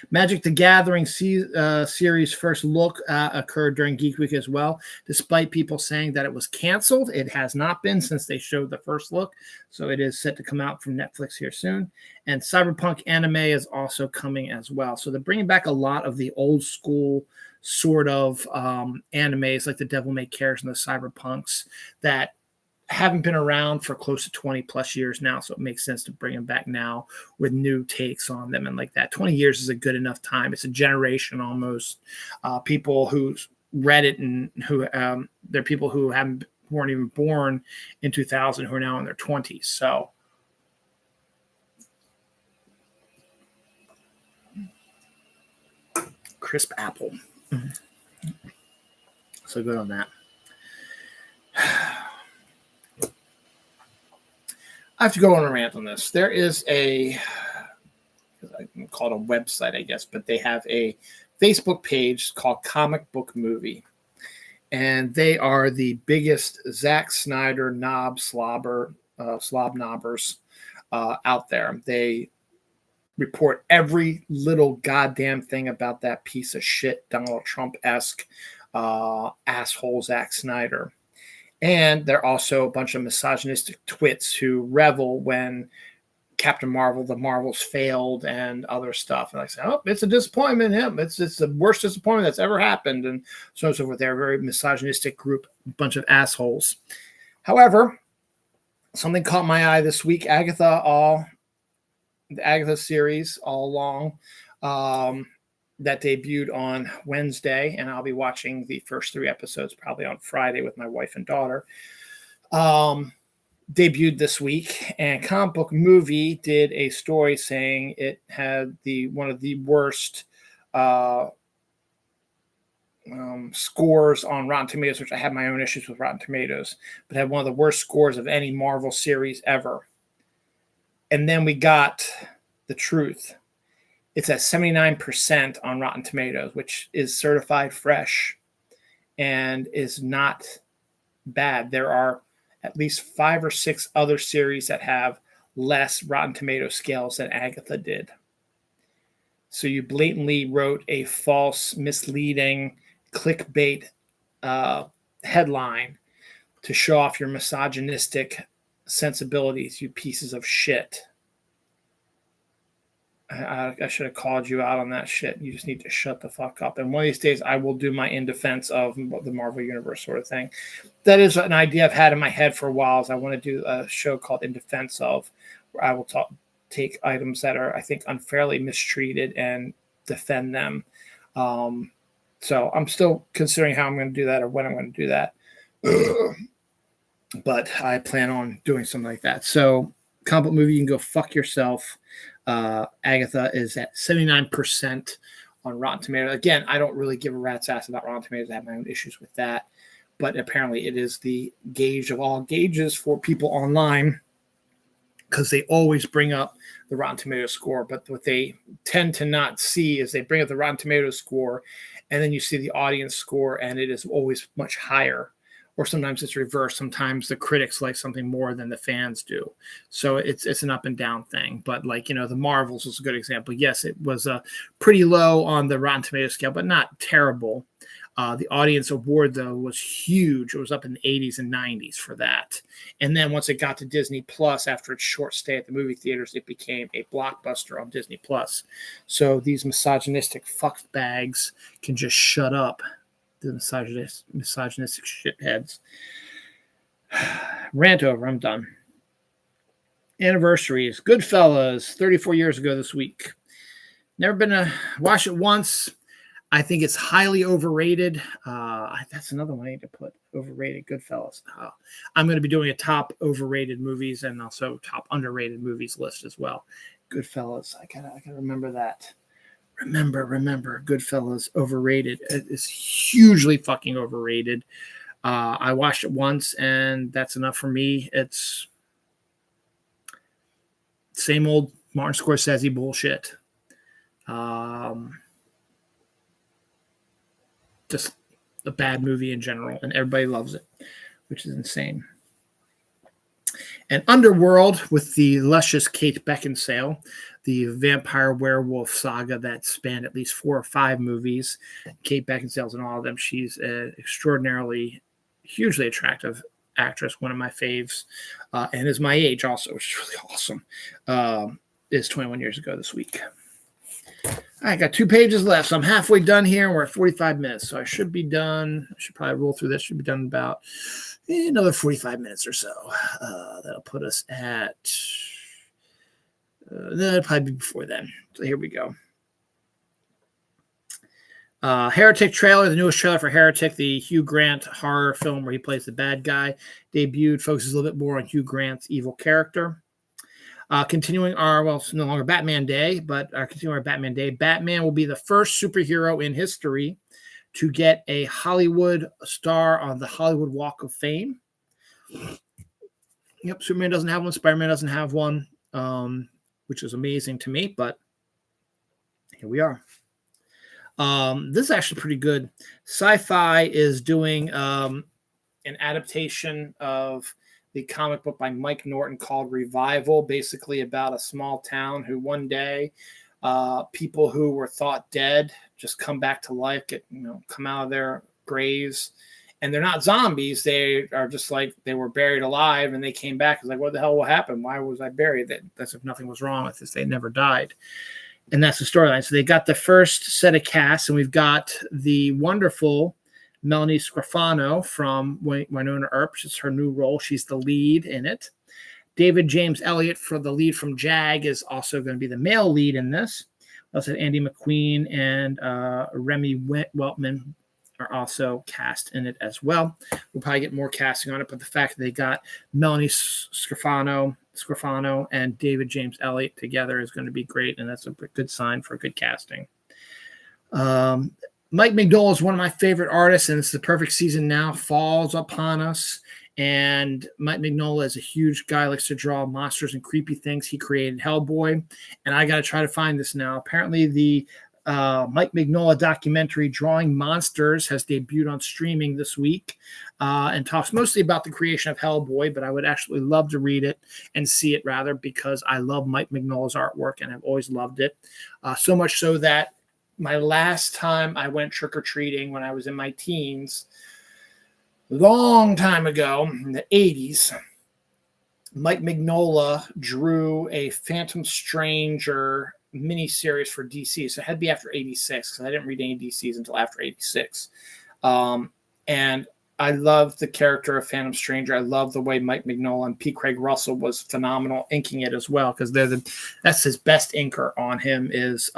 Magic the Gathering series first look occurred during Geek Week as well. Despite people saying that it was canceled, it has not been since they showed the first look. So it is set to come out from Netflix here soon. And Cyberpunk anime is also coming as well. So they're bringing back a lot of the old school sort of animes like the Devil May Cares and the Cyberpunks that haven't been around for close to 20 plus years now. So it makes sense to bring them back now with new takes on them. And like that, 20 years is a good enough time. It's a generation almost. People who read it and who they're people who weren't even born in 2000 who are now in their 20s. So crisp apple. So good on that. I have to go on a rant on this. There is I call it a website, I guess, but they have a Facebook page called Comic Book Movie. And they are the biggest Zack Snyder slob knobbers out there. They report every little goddamn thing about that piece of shit, Donald Trump-esque asshole Zack Snyder. And they're also a bunch of misogynistic twits who revel when Captain Marvel, the Marvels failed, and other stuff. And I say, oh, it's a disappointment in him. It's the worst disappointment that's ever happened. And so on and so forth. They're a very misogynistic group, bunch of assholes. However, something caught my eye this week. The Agatha series all along. That debuted on Wednesday, and I'll be watching the first 3 episodes probably on Friday with my wife and daughter. Debuted this week, and Comic Book Movie did a story saying it had one of the worst scores on Rotten Tomatoes, which I have my own issues with Rotten Tomatoes, but had one of the worst scores of any Marvel series ever. And then we got the truth. It's at 79% on Rotten Tomatoes, which is certified fresh and is not bad. There are at least 5 or 6 other series that have less Rotten Tomato scales than Agatha did. So you blatantly wrote a false, misleading, clickbait headline to show off your misogynistic sensibilities, you pieces of shit. I should have called you out on that shit. You just need to shut the fuck up. And one of these days, I will do my in defense of the Marvel Universe sort of thing. That is an idea I've had in my head for a while. Is I want to do a show called In Defense Of, where I will take items that are, I think, unfairly mistreated and defend them. So I'm still considering how I'm going to do that or when I'm going to do that. But I plan on doing something like that. So, Comic Book Movie, you can go fuck yourself. Agatha is at 79% on Rotten Tomatoes. Again, I don't really give a rat's ass about Rotten Tomatoes. I have my own issues with that. But apparently it is the gauge of all gauges for people online. because they always bring up the Rotten Tomatoes score. But what they tend to not see is they bring up the Rotten Tomatoes score, and then you see the audience score, and it is always much higher. Or sometimes it's reversed. Sometimes the critics like something more than the fans do. So it's an up and down thing. But like, the Marvels was a good example. Yes, it was pretty low on the Rotten Tomatoes scale, but not terrible. The audience award, though, was huge. It was up in the 80s and 90s for that. And then once it got to Disney Plus, after its short stay at the movie theaters, it became a blockbuster on Disney Plus. So these misogynistic fuckbags can just shut up. The misogynistic shitheads. Rant over. I'm done. Anniversaries. Goodfellas, 34 years ago this week. Never been to watch it once. I think it's highly overrated. That's another one I need to put. Overrated Goodfellas. I'm going to be doing a top overrated movies and also top underrated movies list as well. Goodfellas. I gotta remember that. Remember, Goodfellas, overrated. It is hugely fucking overrated. I watched it once, and that's enough for me. It's same old Martin Scorsese bullshit. Just a bad movie in general, and everybody loves it, which is insane. And Underworld with the luscious Kate Beckinsale, the vampire werewolf saga that spanned at least 4 or 5 movies. Kate Beckinsale's in all of them. She's an extraordinarily, hugely attractive actress, one of my faves, and is my age also, which is really awesome. Is 21 years ago this week. I got 2 pages left, so I'm halfway done here, and we're at 45 minutes, so I should be done. I should probably roll through this. Should be done in about another 45 minutes or so. That'll put us at that'll probably be before then. So here we go. Heretic trailer, the newest trailer for Heretic, the Hugh Grant horror film where he plays the bad guy, debuted, focuses a little bit more on Hugh Grant's evil character. Continuing it's no longer Batman Day, but continuing our Batman Day, Batman will be the first superhero in history to get a Hollywood star on the Hollywood Walk of Fame. Yep, Superman doesn't have one, Spider-Man doesn't have one, which is amazing to me, but here we are. This is actually pretty good. Sci-Fi is doing an adaptation of the comic book by Mike Norton called Revival, basically about a small town who one day people who were thought dead just come back to life, come out of their graves. And they're not zombies. They are just like they were buried alive and they came back. It's like, what the hell will happen? Why was I buried? That's if nothing was wrong with this. They never died. And that's the storyline. So they got the first set of casts, and we've got the wonderful Melanie Scrofano from Winona Earp. It's her new role. She's the lead in it. David James Elliott, for the lead from JAG, is also going to be the male lead in this. We also have Andy McQueen and Remy Weltman are also cast in it as well. We'll probably get more casting on it, but the fact that they got Melanie Scrofano and David James Elliott together is going to be great, and that's a good sign for good casting. Mike Mignola is one of my favorite artists, and it's the perfect season now. Falls upon us, and Mike Mignola is a huge guy, likes to draw monsters and creepy things. He created Hellboy, and I got to try to find this now. Apparently, the Mike Mignola documentary Drawing Monsters has debuted on streaming this week and talks mostly about the creation of Hellboy, but I would actually love to read it and see it rather, because I love Mike Mignola's artwork and I've always loved it. So much so that my last time I went trick-or-treating when I was in my teens, long time ago in the 80s, Mike Mignola drew a Phantom Stranger miniseries for DC. So it had to be after 86, because I didn't read any DCs until after 86. And I love the character of Phantom Stranger. I love the way Mike Mignola and P. Craig Russell was phenomenal inking it as well, because that's his best inker on him is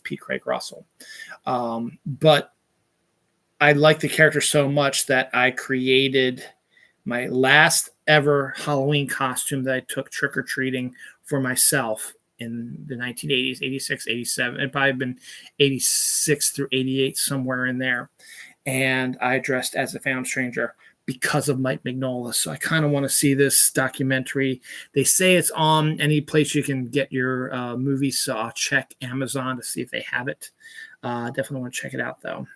P. Craig Russell. But I like the character so much that I created my last ever Halloween costume that I took trick-or-treating for myself in the 1980s, 86, 87. It'd probably been 86 through 88, somewhere in there. And I dressed as a Phantom Stranger because of Mike Mignola. So I kind of want to see this documentary. They say it's on any place you can get your movies, so I'll check Amazon to see if they have it. Definitely want to check it out, though.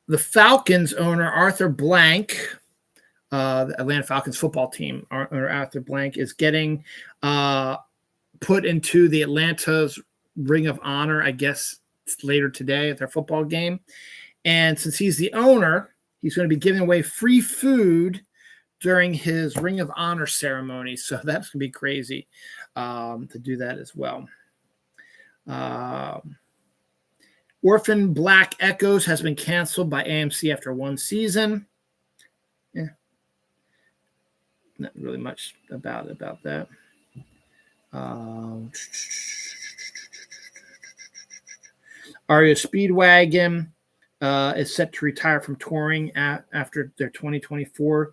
The Falcons owner, Arthur Blank, the Atlanta Falcons football team, owner Arthur Blank, is getting put into the Atlanta's Ring of Honor, I guess, later today at their football game. And since he's the owner, he's going to be giving away free food during his Ring of Honor ceremony. So that's going to be crazy to do that as well. Orphan Black Echoes has been canceled by AMC after one season. Yeah. Not really much about that. Aria Speedwagon is set to retire from touring after their 2024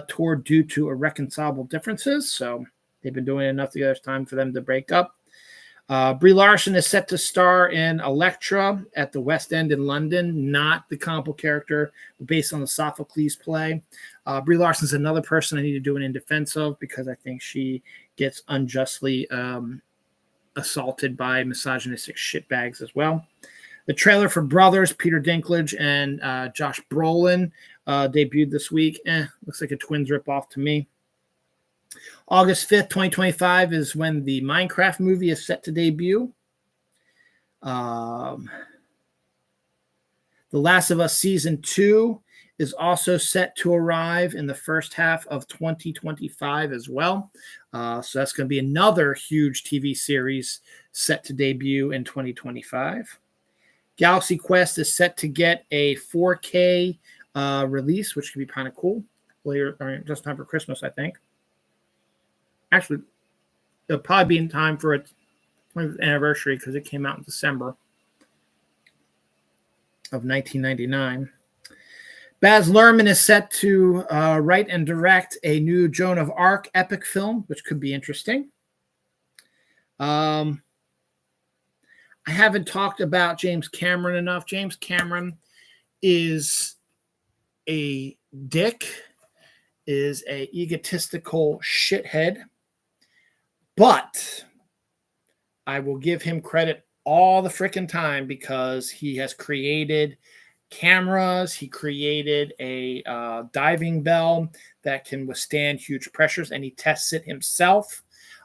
tour due to irreconcilable differences. So they've been doing enough together. It's time for them to break up. Brie Larson is set to star in Electra at the West End in London, not the comic character, but based on the Sophocles play. Brie Larson's another person I need to do an in defense of because I think she gets unjustly assaulted by misogynistic shitbags as well. The trailer for Brothers, Peter Dinklage and Josh Brolin debuted this week. Looks like a Twins ripoff to me. August 5th, 2025 is when the Minecraft movie is set to debut. The Last of Us Season 2 is also set to arrive in the first half of 2025 as well. So that's going to be another huge TV series set to debut in 2025. Galaxy Quest is set to get a 4K release, which could be kind of cool. Later, just time for Christmas, I think. Actually, it'll probably be in time for its 20th anniversary because it came out in December of 1999. Baz Luhrmann is set to write and direct a new Joan of Arc epic film, which could be interesting. I haven't talked about James Cameron enough. James Cameron is a dick, is a egotistical shithead, but I will give him credit all the freaking time because he has created cameras. He created a diving bell that can withstand huge pressures, and he tests it himself.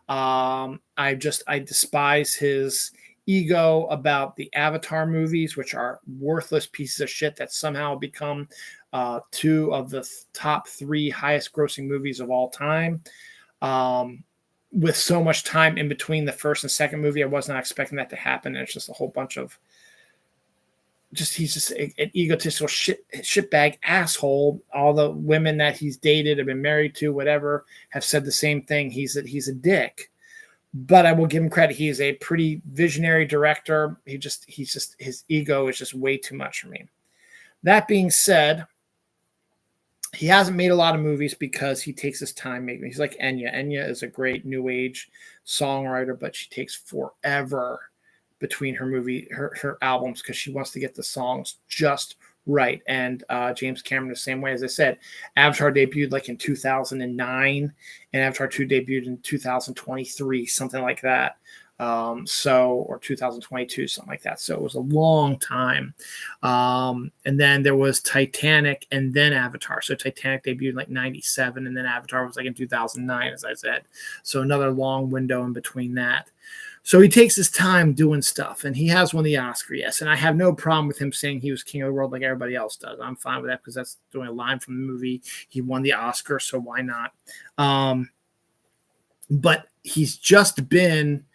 I despise his ego about the Avatar movies, which are worthless pieces of shit that somehow become two of the top three highest grossing movies of all time. With so much time in between the first and second movie, I was not expecting that to happen. And it's just a whole bunch of he's just an egotistical shitbag asshole. All the women that he's dated, have been married to, whatever, have said the same thing. He's a dick. But I will give him credit. He is a pretty visionary director. His ego is just way too much for me. That being said, he hasn't made a lot of movies because he takes his time making. He's like Enya. Enya is a great new age songwriter, but she takes forever between her albums because she wants to get the songs just right. And James Cameron the same way. As I said, Avatar debuted like in 2009 and Avatar 2 debuted in 2023, something like that. Or 2022, something like that. So it was a long time. And then there was Titanic and then Avatar. So Titanic debuted in like 97 and then Avatar was like in 2009, as I said. So another long window in between that. So he takes his time doing stuff, and he has won the Oscar, yes. And I have no problem with him saying he was king of the world like everybody else does. I'm fine with that because that's doing a line from the movie. He won the Oscar, so why not? But he's just been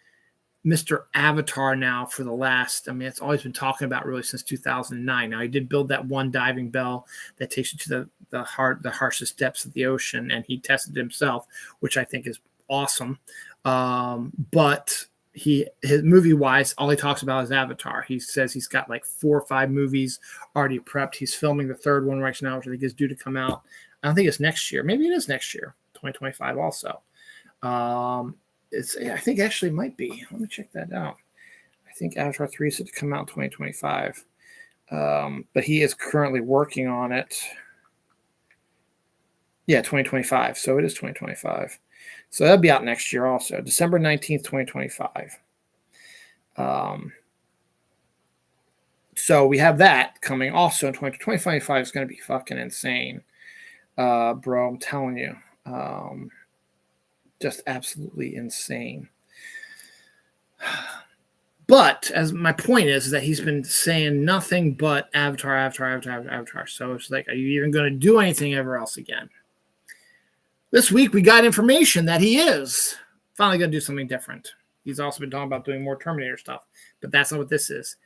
Mr. Avatar now for the last, it's always been talking about really since 2009. Now, he did build that one diving bell that takes you to the harshest depths of the ocean, and he tested it himself, which I think is awesome. But his movie-wise, all he talks about is Avatar. He says he's got like 4 or 5 movies already prepped. He's filming the third one right now, which I think is due to come out. I don't think it's next year. Maybe it is next year, 2025 also. I think actually it might be. Let me check that out. I think Avatar 3 is set to come out in 2025. But he is currently working on it. Yeah, 2025. So it is 2025. So that'll be out next year also, December 19th, 2025. So we have that coming also in 2025 is going to be fucking insane. Bro, I'm telling you. Just absolutely insane. But as my point is that he's been saying nothing but Avatar. So it's like, are you even going to do anything ever else again? This week we got information that he is finally going to do something different. He's also been talking about doing more Terminator stuff, but that's not what this is.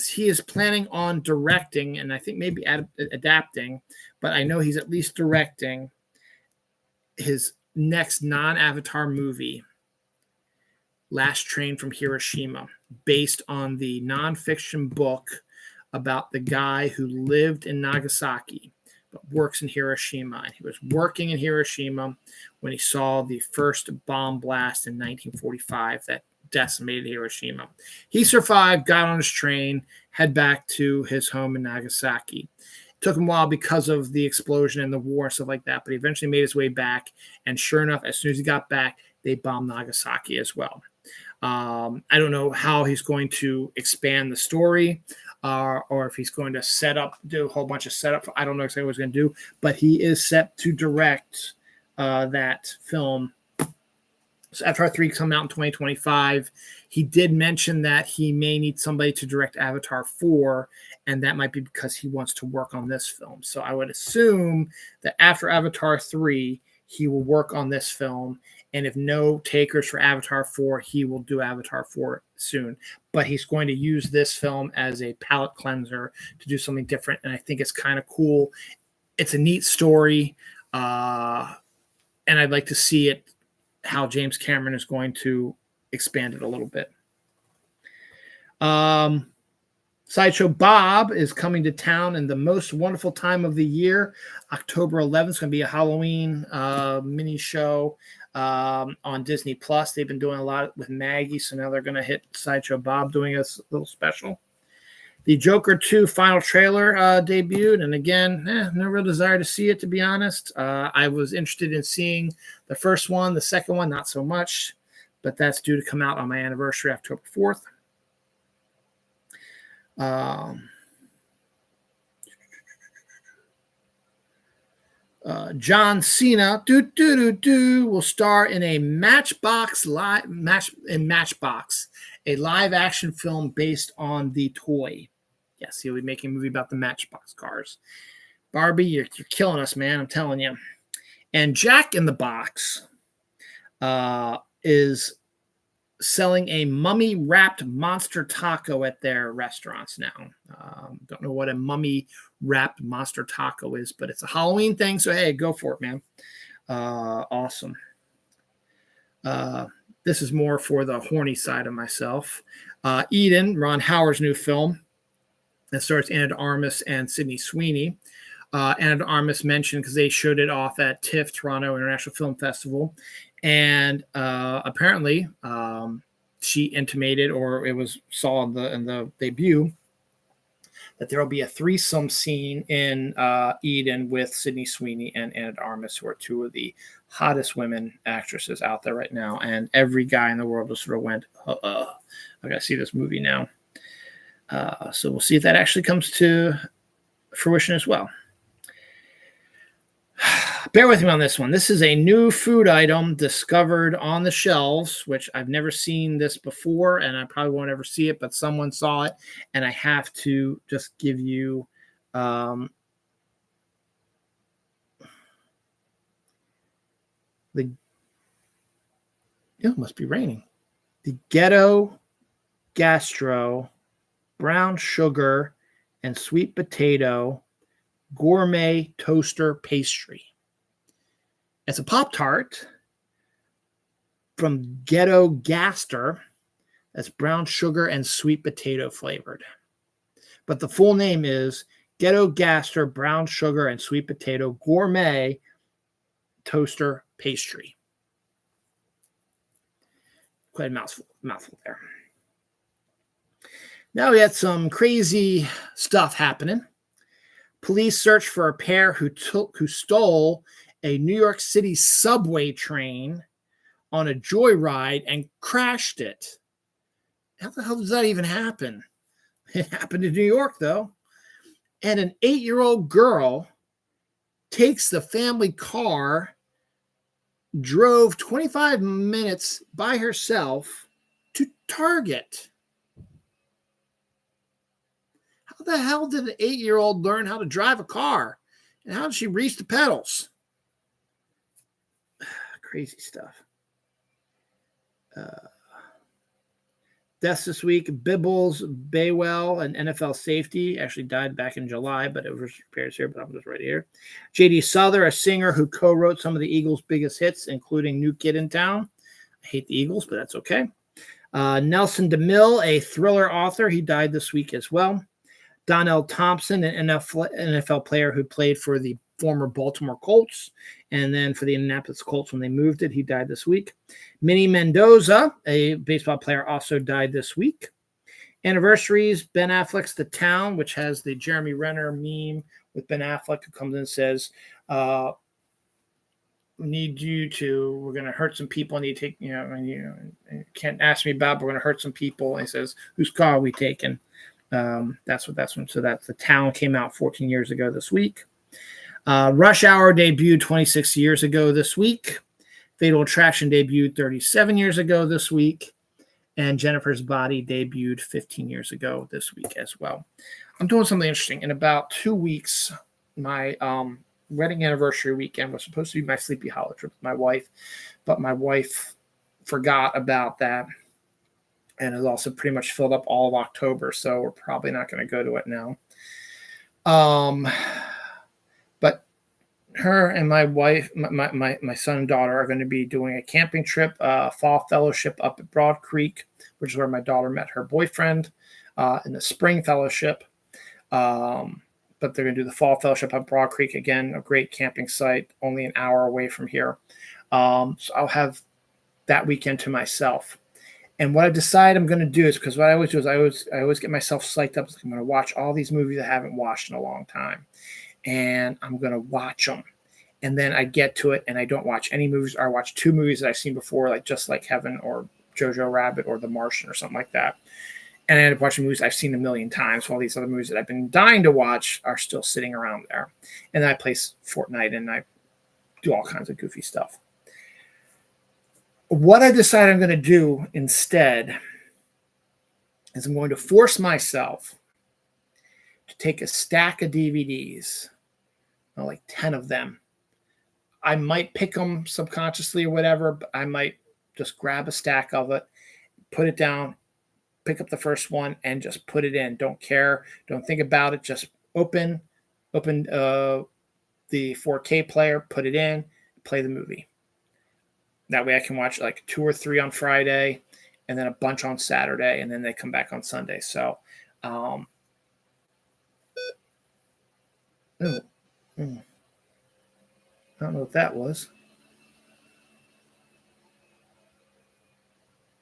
He is planning on directing, and I think maybe adapting, but I know he's at least directing his next non-Avatar movie, Last Train from Hiroshima, based on the nonfiction book about the guy who lived in Nagasaki but works in Hiroshima. And he was working in Hiroshima when he saw the first bomb blast in 1945 that decimated Hiroshima. He survived, got on his train, head back to his home in Nagasaki. It took him a while because of the explosion and the war and stuff like that, but he eventually made his way back. And sure enough, as soon as he got back, they bombed Nagasaki as well. I don't know how he's going to expand the story or if he's going to do a whole bunch of setup. I don't know exactly what he's going to do, but he is set to direct that film. So Avatar 3 come out in 2025. He did mention that he may need somebody to direct Avatar 4, and that might be because he wants to work on this film. So I would assume that after Avatar 3, he will work on this film. And if no takers for Avatar 4, he will do Avatar 4 soon. But he's going to use this film as a palate cleanser to do something different. And I think it's kind of cool. It's a neat story. And I'd like to see it, how James Cameron is going to expand it a little bit. Sideshow Bob is coming to town in the most wonderful time of the year. October 11th is going to be a Halloween mini show on Disney Plus. They've been doing a lot with Maggie, so now they're going to hit Sideshow Bob doing a little special. The Joker 2 final trailer debuted, and again, no real desire to see it, to be honest. I was interested in seeing the first one, the second one, not so much, but that's due to come out on my anniversary, October 4th. John Cena will star in a Matchbox, a live action film based on the toy. Yes, he'll be making a movie about the Matchbox cars. Barbie, you're killing us, man. I'm telling you. And Jack in the Box is selling a mummy wrapped monster taco at their restaurants now. Don't know what a mummy wrapped monster taco is, but it's a Halloween thing. So, hey, go for it, man. Awesome. This is more for the horny side of myself. Eden, Ron Howard's new film that stars Anna de Armas and Sydney Sweeney. Anna de Armas mentioned because they showed it off at TIFF, Toronto International Film Festival. And apparently she intimated, or it was saw in the debut, that there will be a threesome scene in Eden with Sydney Sweeney and Anna de Armas, who are two of the hottest women actresses out there right now. And every guy in the world just sort of went, I gotta see this movie now. So we'll see if that actually comes to fruition as well. Bear with me on this one. This is a new food item discovered on the shelves, which I've never seen this before, and I probably won't ever see it, but someone saw it, and I have to just give you it must be raining. The Ghetto Gastro brown sugar and sweet potato gourmet toaster pastry. It's a Pop-Tart from Ghetto Gaster. That's brown sugar and sweet potato flavored. But the full name is Ghetto Gaster brown sugar and sweet potato gourmet toaster pastry. Quite a mouthful there. Now we had some crazy stuff happening. Police search for a pair who stole a New York City subway train on a joyride and crashed it. How the hell does that even happen? It happened in New York, though. And an 8-year-old girl takes the family car, drove 25 minutes by herself to Target. How the hell did an 8-year-old learn how to drive a car? And how did she reach the pedals? Crazy stuff. Deaths this week: Bibbles Baywell, an NFL safety, actually died back in July, but it was appears here, but I'm just right here. J.D. Souther, a singer who co-wrote some of the Eagles' biggest hits, including New Kid in Town. I hate the Eagles, but that's okay. Nelson DeMille, a Thriller author, he died this week as well. Donnell Thompson, an NFL player who played for the former Baltimore Colts and then for the Indianapolis Colts when they moved it, he died this week. Minnie Mendoza, a baseball player, also died this week. Anniversaries: Ben Affleck's The Town, which has the Jeremy Renner meme with Ben Affleck, who comes in and says, we're going to hurt some people, and you take, you can't ask me about, but we're going to hurt some people. And he says, whose car are we taking? That's one. So that's The Town, came out 14 years ago this week. Rush Hour debuted 26 years ago this week. Fatal Attraction debuted 37 years ago this week. And Jennifer's Body debuted 15 years ago this week as well. I'm doing something interesting. In about 2 weeks, my wedding anniversary weekend was supposed to be my Sleepy Hollow trip with my wife, but my wife forgot about that and has also pretty much filled up all of October, so we're probably not going to go to it now. But her and my wife, my son and daughter, are going to be doing a camping trip, fall fellowship up at Broad Creek, which is where my daughter met her boyfriend, in the spring fellowship. But they're going to do the fall fellowship at Broad Creek, again, a great camping site, only an hour away from here. So I'll have that weekend to myself. And what I decide I'm going to do is, because what I always do is I always get myself psyched up. I'm going to watch all these movies I haven't watched in a long time. And I'm going to watch them. And then I get to it and I don't watch any movies, or I watch 2 movies that I've seen before, like Just Like Heaven or Jojo Rabbit or The Martian or something like that. And I end up watching movies I've seen a million times, while these other movies that I've been dying to watch are still sitting around there. And then I play Fortnite and I do all kinds of goofy stuff. What I decide I'm going to do instead is I'm going to force myself to take a stack of DVDs, like 10 of them. I might pick them subconsciously or whatever, but I might just grab a stack of it, put it down, pick up the first one, and just put it in. Don't care. Don't think about it. Just open the 4K player, put it in, play the movie. That way I can watch like 2 or 3 on Friday and then a bunch on Saturday, and then they come back on Sunday. So, I don't know what that was.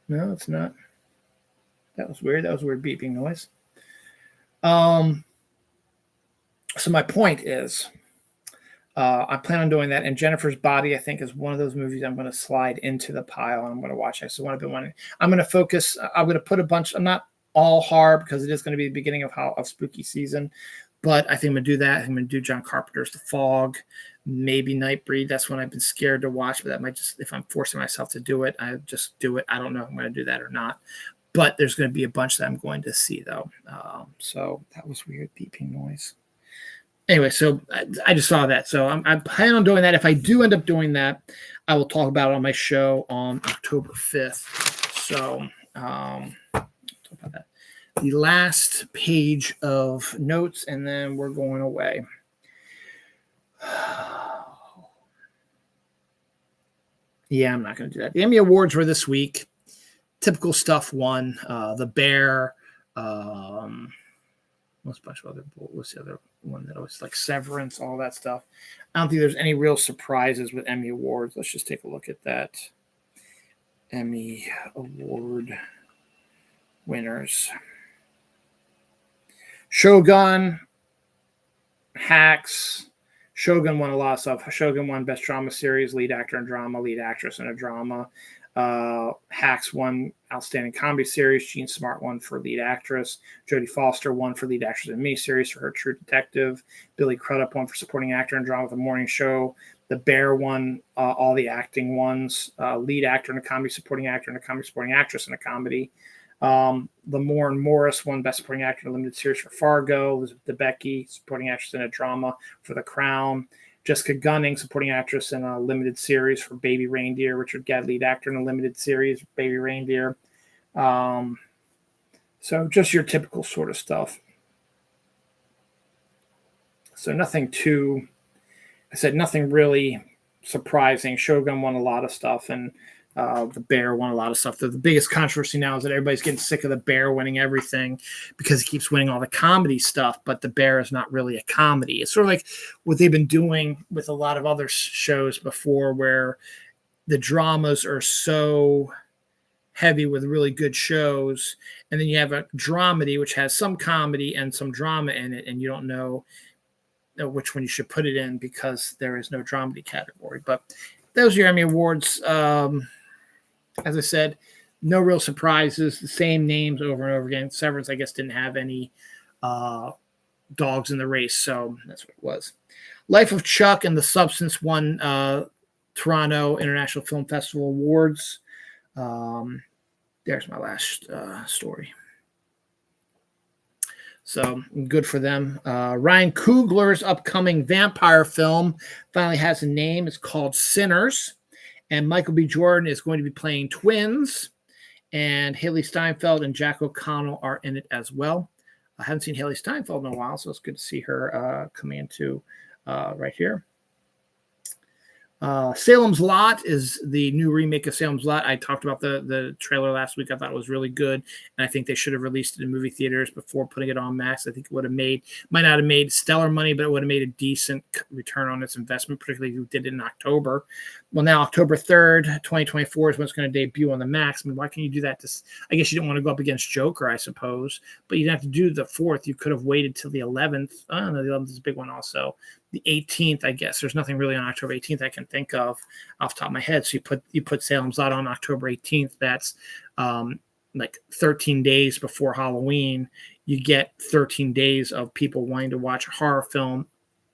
No, it's not. That was weird. That was a weird beeping noise. So my point is, I plan on doing that. And Jennifer's Body, I think, is one of those movies I'm going to slide into the pile and I'm going to watch. So what I've been wanting, I'm going to focus. I'm going to put a bunch. I'm not all horror because it is going to be the beginning of spooky season. But I think I'm going to do that. I'm going to do John Carpenter's The Fog, maybe Nightbreed. That's one I've been scared to watch, but that might just, if I'm forcing myself to do it, I just do it. I don't know if I'm going to do that or not. But there's going to be a bunch that I'm going to see, though. So that was weird beeping noise. Anyway, so I just saw that. So I plan on doing that. If I do end up doing that, I will talk about it on my show on October 5th. So talk about that. The last page of notes, and then we're going away. Yeah, I'm not going to do that. The Emmy Awards were this week. Typical stuff won. The Bear. What's a bunch of other? What's the other one that always like Severance? All that stuff. I don't think there's any real surprises with Emmy Awards. Let's just take a look at that. Emmy Award winners. Shogun, Hacks. Shogun won a lot of stuff. Shogun won Best Drama Series, Lead Actor in Drama, Lead Actress in a Drama. Hacks won Outstanding Comedy Series. Jean Smart won for Lead Actress. Jodie Foster won for Lead Actress in a Miniseries for her True Detective. Billy Crudup won for Supporting Actor in Drama with The Morning Show. The Bear won all the acting ones. Lead Actor in a Comedy, Supporting Actor in a Comedy, Supporting Actress in a Comedy. Lamorne Morris won Best Supporting Actor in a Limited Series for Fargo. Elizabeth Debicki, Supporting Actress in a Drama for The Crown. Jessica Gunning, Supporting Actress in a Limited Series for Baby Reindeer. Richard Gere, Lead Actor in a Limited Series, Baby Reindeer. So just your typical sort of stuff. So nothing really surprising. Shogun won a lot of stuff, and the Bear won a lot of stuff. The biggest controversy now is that everybody's getting sick of the Bear winning everything because he keeps winning all the comedy stuff, but the Bear is not really a comedy. It's sort of like what they've been doing with a lot of other shows before, where the dramas are so heavy with really good shows, and then you have a dramedy which has some comedy and some drama in it, and you don't know which one you should put it in because there is no dramedy category. But those are your Emmy Awards. As I said, no real surprises, the same names over and over again. Severance, I guess, didn't have any dogs in the race, so that's what it was. Life of Chuck and The Substance won Toronto International Film Festival Awards. There's my last story. So good for them. Ryan Coogler's upcoming vampire film finally has a name. It's called Sinners. And Michael B. Jordan is going to be playing twins. And Haley Steinfeld and Jack O'Connell are in it as well. I haven't seen Haley Steinfeld in a while, so it's good to see her coming into right here. Salem's Lot is the new remake of Salem's Lot. I talked about the trailer last week. I thought it was really good, and I think they should have released it in movie theaters before putting it on Max. I think it would have might not have made stellar money, but it would have made a decent return on its investment, particularly if you did it in October. Well, now October 3rd, 2024 is when it's going to debut on the Max. I mean, why can't you do that? I guess you didn't want to go up against Joker, I suppose, but you didn't have to do the 4th. You could have waited till the 11th. Oh, no, the 11th is a big one also. The 18th, I guess. There's nothing really on October 18th I can think of off the top of my head. So you put Salem's Lot on October 18th. That's like 13 days before Halloween. You get 13 days of people wanting to watch a horror film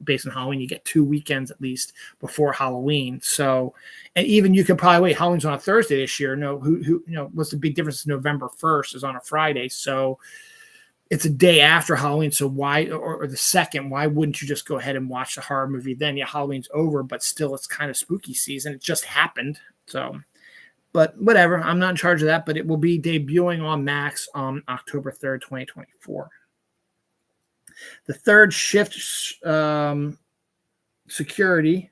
based on Halloween. You get 2 weekends at least before Halloween. So, and even you could probably wait. Halloween's on a Thursday this year. No, what's the big difference? November 1st is on a Friday. So it's a day after Halloween, so why, or the 2nd, why wouldn't you just go ahead and watch the horror movie then? Yeah, Halloween's over, but still it's kind of spooky season. It just happened. So, but whatever. I'm not in charge of that, but it will be debuting on Max on October 3rd, 2024. The Third Shift Security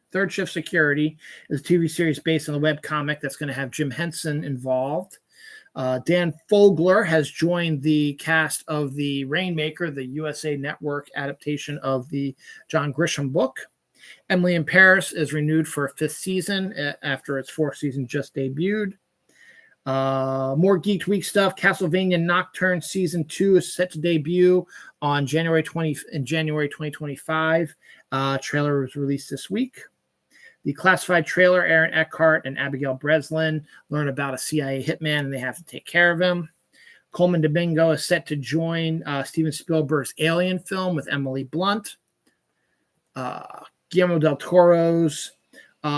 is a TV series based on the webcomic that's going to have Jim Henson involved. Dan Fogler has joined the cast of The Rainmaker, the USA Network adaptation of the John Grisham book. Emily in Paris is renewed for a 5th season after its 4th season just debuted. More Geeked Week stuff. Castlevania Nocturne Season 2 is set to debut on January 2025. Trailer was released this week. The classified trailer, Aaron Eckhart and Abigail Breslin learn about a CIA hitman and they have to take care of him. Coleman Domingo is set to join Steven Spielberg's Alien film with Emily Blunt. Guillermo del Toro's get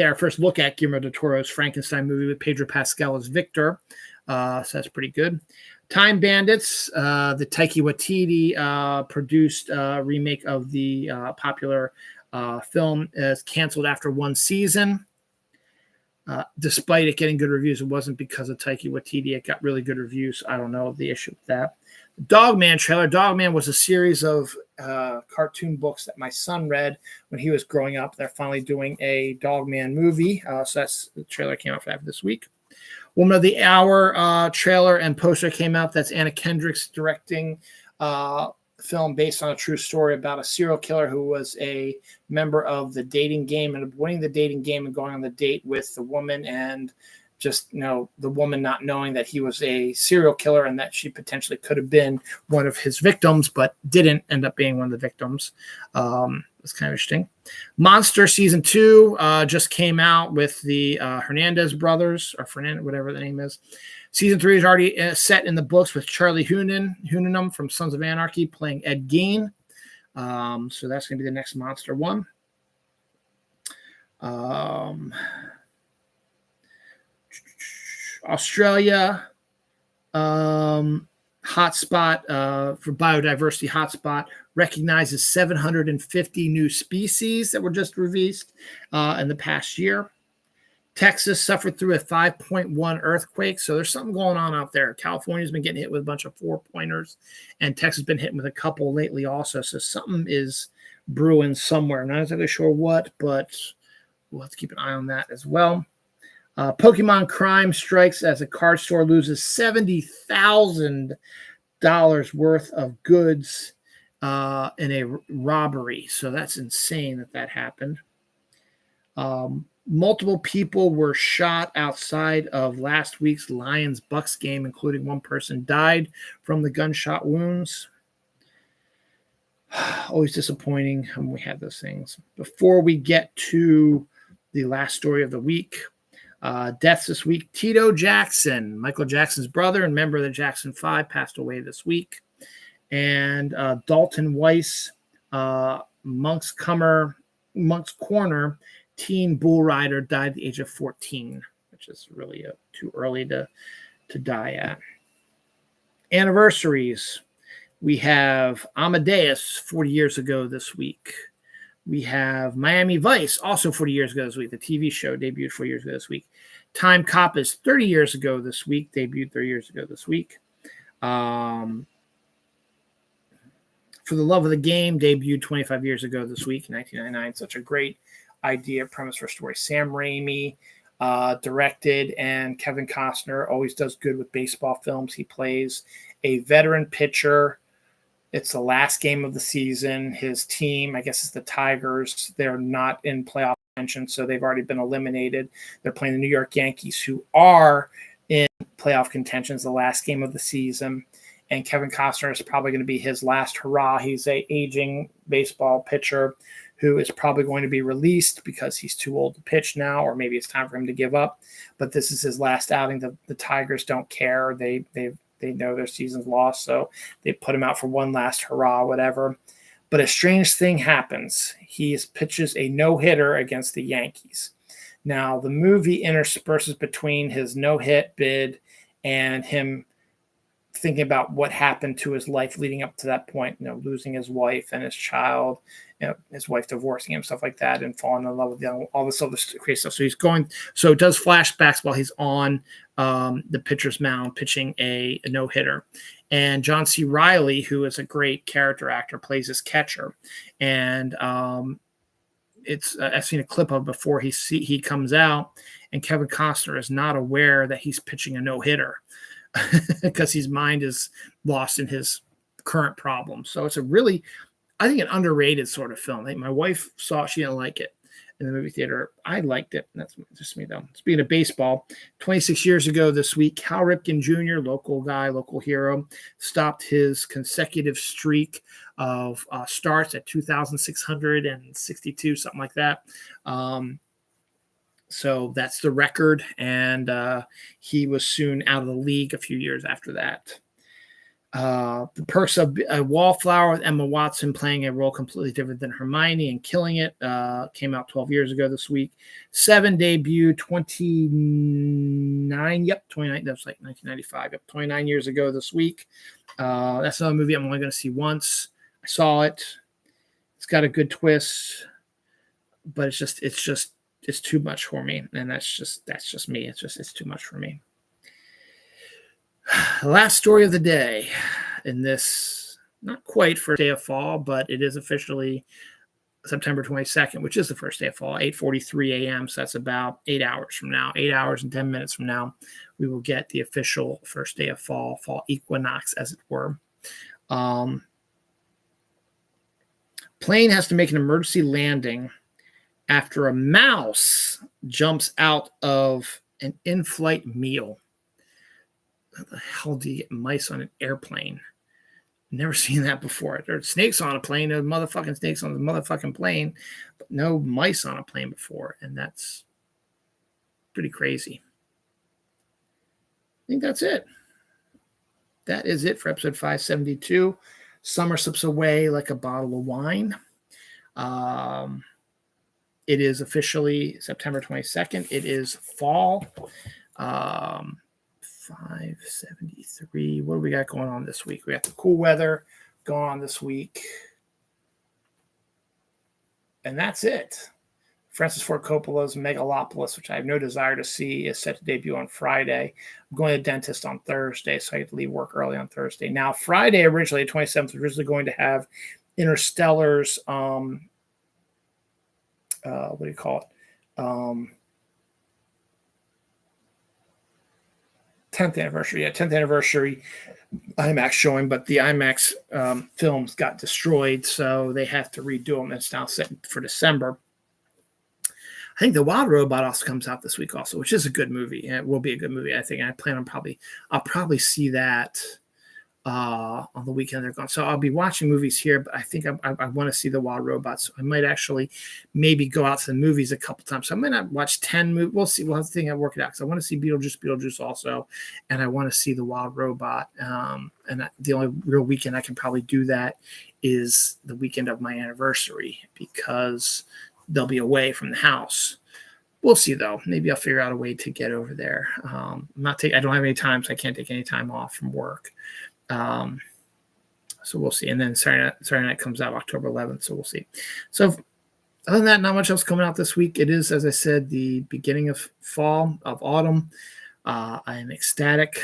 our first look at Guillermo del Toro's Frankenstein movie with Pedro Pascal as Victor. So that's pretty good. Time Bandits, the Taika Waititi produced remake of the popular film, is canceled after 1 season. Despite it getting good reviews, it wasn't because of Taika Waititi. It got really good reviews. I don't know the issue with that. Dogman trailer. Dogman was a series of cartoon books that my son read when he was growing up. They're finally doing a Dogman movie. So that's the trailer came out for that this week. Woman of the Hour trailer and poster came out. That's Anna Kendrick's directing film based on a true story about a serial killer who was a member of the dating game and winning the dating game and going on the date with the woman and just, the woman not knowing that he was a serial killer and that she potentially could have been one of his victims, but didn't end up being one of the victims. It's kind of interesting. Monster season 2 just came out with the Hernandez brothers, or Fernandez, whatever the name is. Season 3 is already set in the books with Charlie Hunnam from Sons of Anarchy playing Ed Gein. So that's going to be the next Monster one. Australia hotspot for biodiversity hotspot recognizes 750 new species that were just released in the past year. Texas suffered through a 5.1 earthquake, so there's something going on out there. California's been getting hit with a bunch of 4-pointers, and Texas has been hit with a couple lately also, so something is brewing somewhere. I'm not exactly sure what, but we'll have to keep an eye on that as well. Pokemon crime strikes as a card store loses $70,000 worth of goods in a robbery. So that's insane that happened. Multiple people were shot outside of last week's Lions-Bucks game, including one person died from the gunshot wounds. Always disappointing when we have those things. Before we get to the last story of the week, deaths this week. Tito Jackson, Michael Jackson's brother and member of the Jackson 5, passed away this week. And Dalton Weiss, Monk's Corner teen bull rider, died at the age of 14, which is really too early to die at. Anniversaries. We have Amadeus 40 years ago this week. We have Miami Vice, also 40 years ago this week. The TV show debuted 40 years ago this week. Time Cop is 30 years ago this week. Debuted 30 years ago this week. For the Love of the Game debuted 25 years ago this week, 1999. Such a great idea, premise for a story. Sam Raimi directed, and Kevin Costner always does good with baseball films. He plays a veteran pitcher. It's the last game of the season. His team, I guess it's the Tigers. They're not in playoff contention, so they've already been eliminated. They're playing the New York Yankees, who are in playoff contention. It's the last game of the season. And Kevin Costner is probably going to be his last hurrah. He's an aging baseball pitcher who is probably going to be released because he's too old to pitch now, or maybe it's time for him to give up. But this is his last outing. The Tigers don't care. They know their season's lost, so they put him out for one last hurrah, whatever. But a strange thing happens. He pitches a no-hitter against the Yankees. Now, the movie intersperses between his no-hit bid and him thinking about what happened to his life leading up to that point, losing his wife and his child, his wife divorcing him, stuff like that, and falling in love with all this other crazy stuff. So it does flashbacks while he's on the pitcher's mound pitching a no-hitter. And John C. Reilly, who is a great character actor, plays his catcher. And I've seen a clip of before he comes out, and Kevin Costner is not aware that he's pitching a no-hitter because his mind is lost in his current problems. So it's a really, I think, an underrated sort of film. My wife saw it. She didn't like it in the movie theater. I liked it. That's just me, though. Speaking of baseball, 26 years ago this week, Cal Ripken Jr., local guy, local hero, stopped his consecutive streak of starts at 2,662, something like that. So that's the record, and he was soon out of the league a few years after that. The Perks of a Wallflower with Emma Watson playing a role completely different than Hermione and killing it came out 12 years ago this week. Seven debuted 29. Yep, 29. That was like 1995. Yep, 29 years ago this week. That's another movie I'm only going to see once. I saw it. It's got a good twist, but it's too much for me, and that's just me. It's too much for me. Last story of the day in this, not quite first day of fall, but it is officially September 22nd, which is the first day of fall, 8:43 a.m. So that's about 8 hours from now, 8 hours and 10 minutes from now, we will get the official first day of fall equinox, as it were. Plane has to make an emergency landing after a mouse jumps out of an in-flight meal. How the hell do you get mice on an airplane? Never seen that before. There's snakes on a plane. There's motherfucking snakes on the motherfucking plane, but no mice on a plane before, and that's pretty crazy. I think that's it. That is it for episode 572. Summer slips away like a bottle of wine. It is officially September 22nd. It is fall. 573. What do we got going on this week? We got the cool weather going on this week. And that's it. Francis Ford Coppola's Megalopolis, which I have no desire to see, is set to debut on Friday. I'm going to the dentist on Thursday, so I get to leave work early on Thursday. Now, Friday originally, the 27th, was originally going to have Interstellar's, what do you call it? 10th anniversary. Yeah, 10th anniversary IMAX showing, but the IMAX films got destroyed, so they have to redo them. It's now set for December. I think The Wild Robot also comes out this week also, which is a good movie. And it will be a good movie, I think. And I plan on I'll probably see that on the weekend they're gone. So I'll be watching movies here, but I think I want to see The Wild Robot. So I might actually maybe go out to the movies a couple times. So I might not watch 10 movies. We'll see. We'll have to think and work it out. Because I want to see Beetlejuice also. And I want to see The Wild Robot. The only real weekend I can probably do that is the weekend of my anniversary because they'll be away from the house. We'll see, though. Maybe I'll figure out a way to get over there. I don't have any time, so I can't take any time off from work. So we'll see. And then Saturday night comes out October 11th, so we'll see. So other than that, not much else coming out this week. It is, as I said, the beginning of fall, of autumn. I am ecstatic.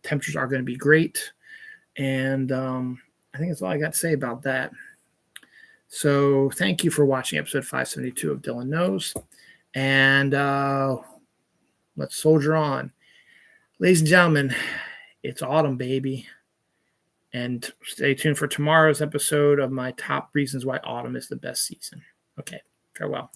Temperatures are going to be great. And I think that's all I got to say about that. So thank you for watching episode 572 of Dylan Knows. And let's soldier on. Ladies and gentlemen, it's autumn, baby. And stay tuned for tomorrow's episode of my top reasons why autumn is the best season. Okay, farewell.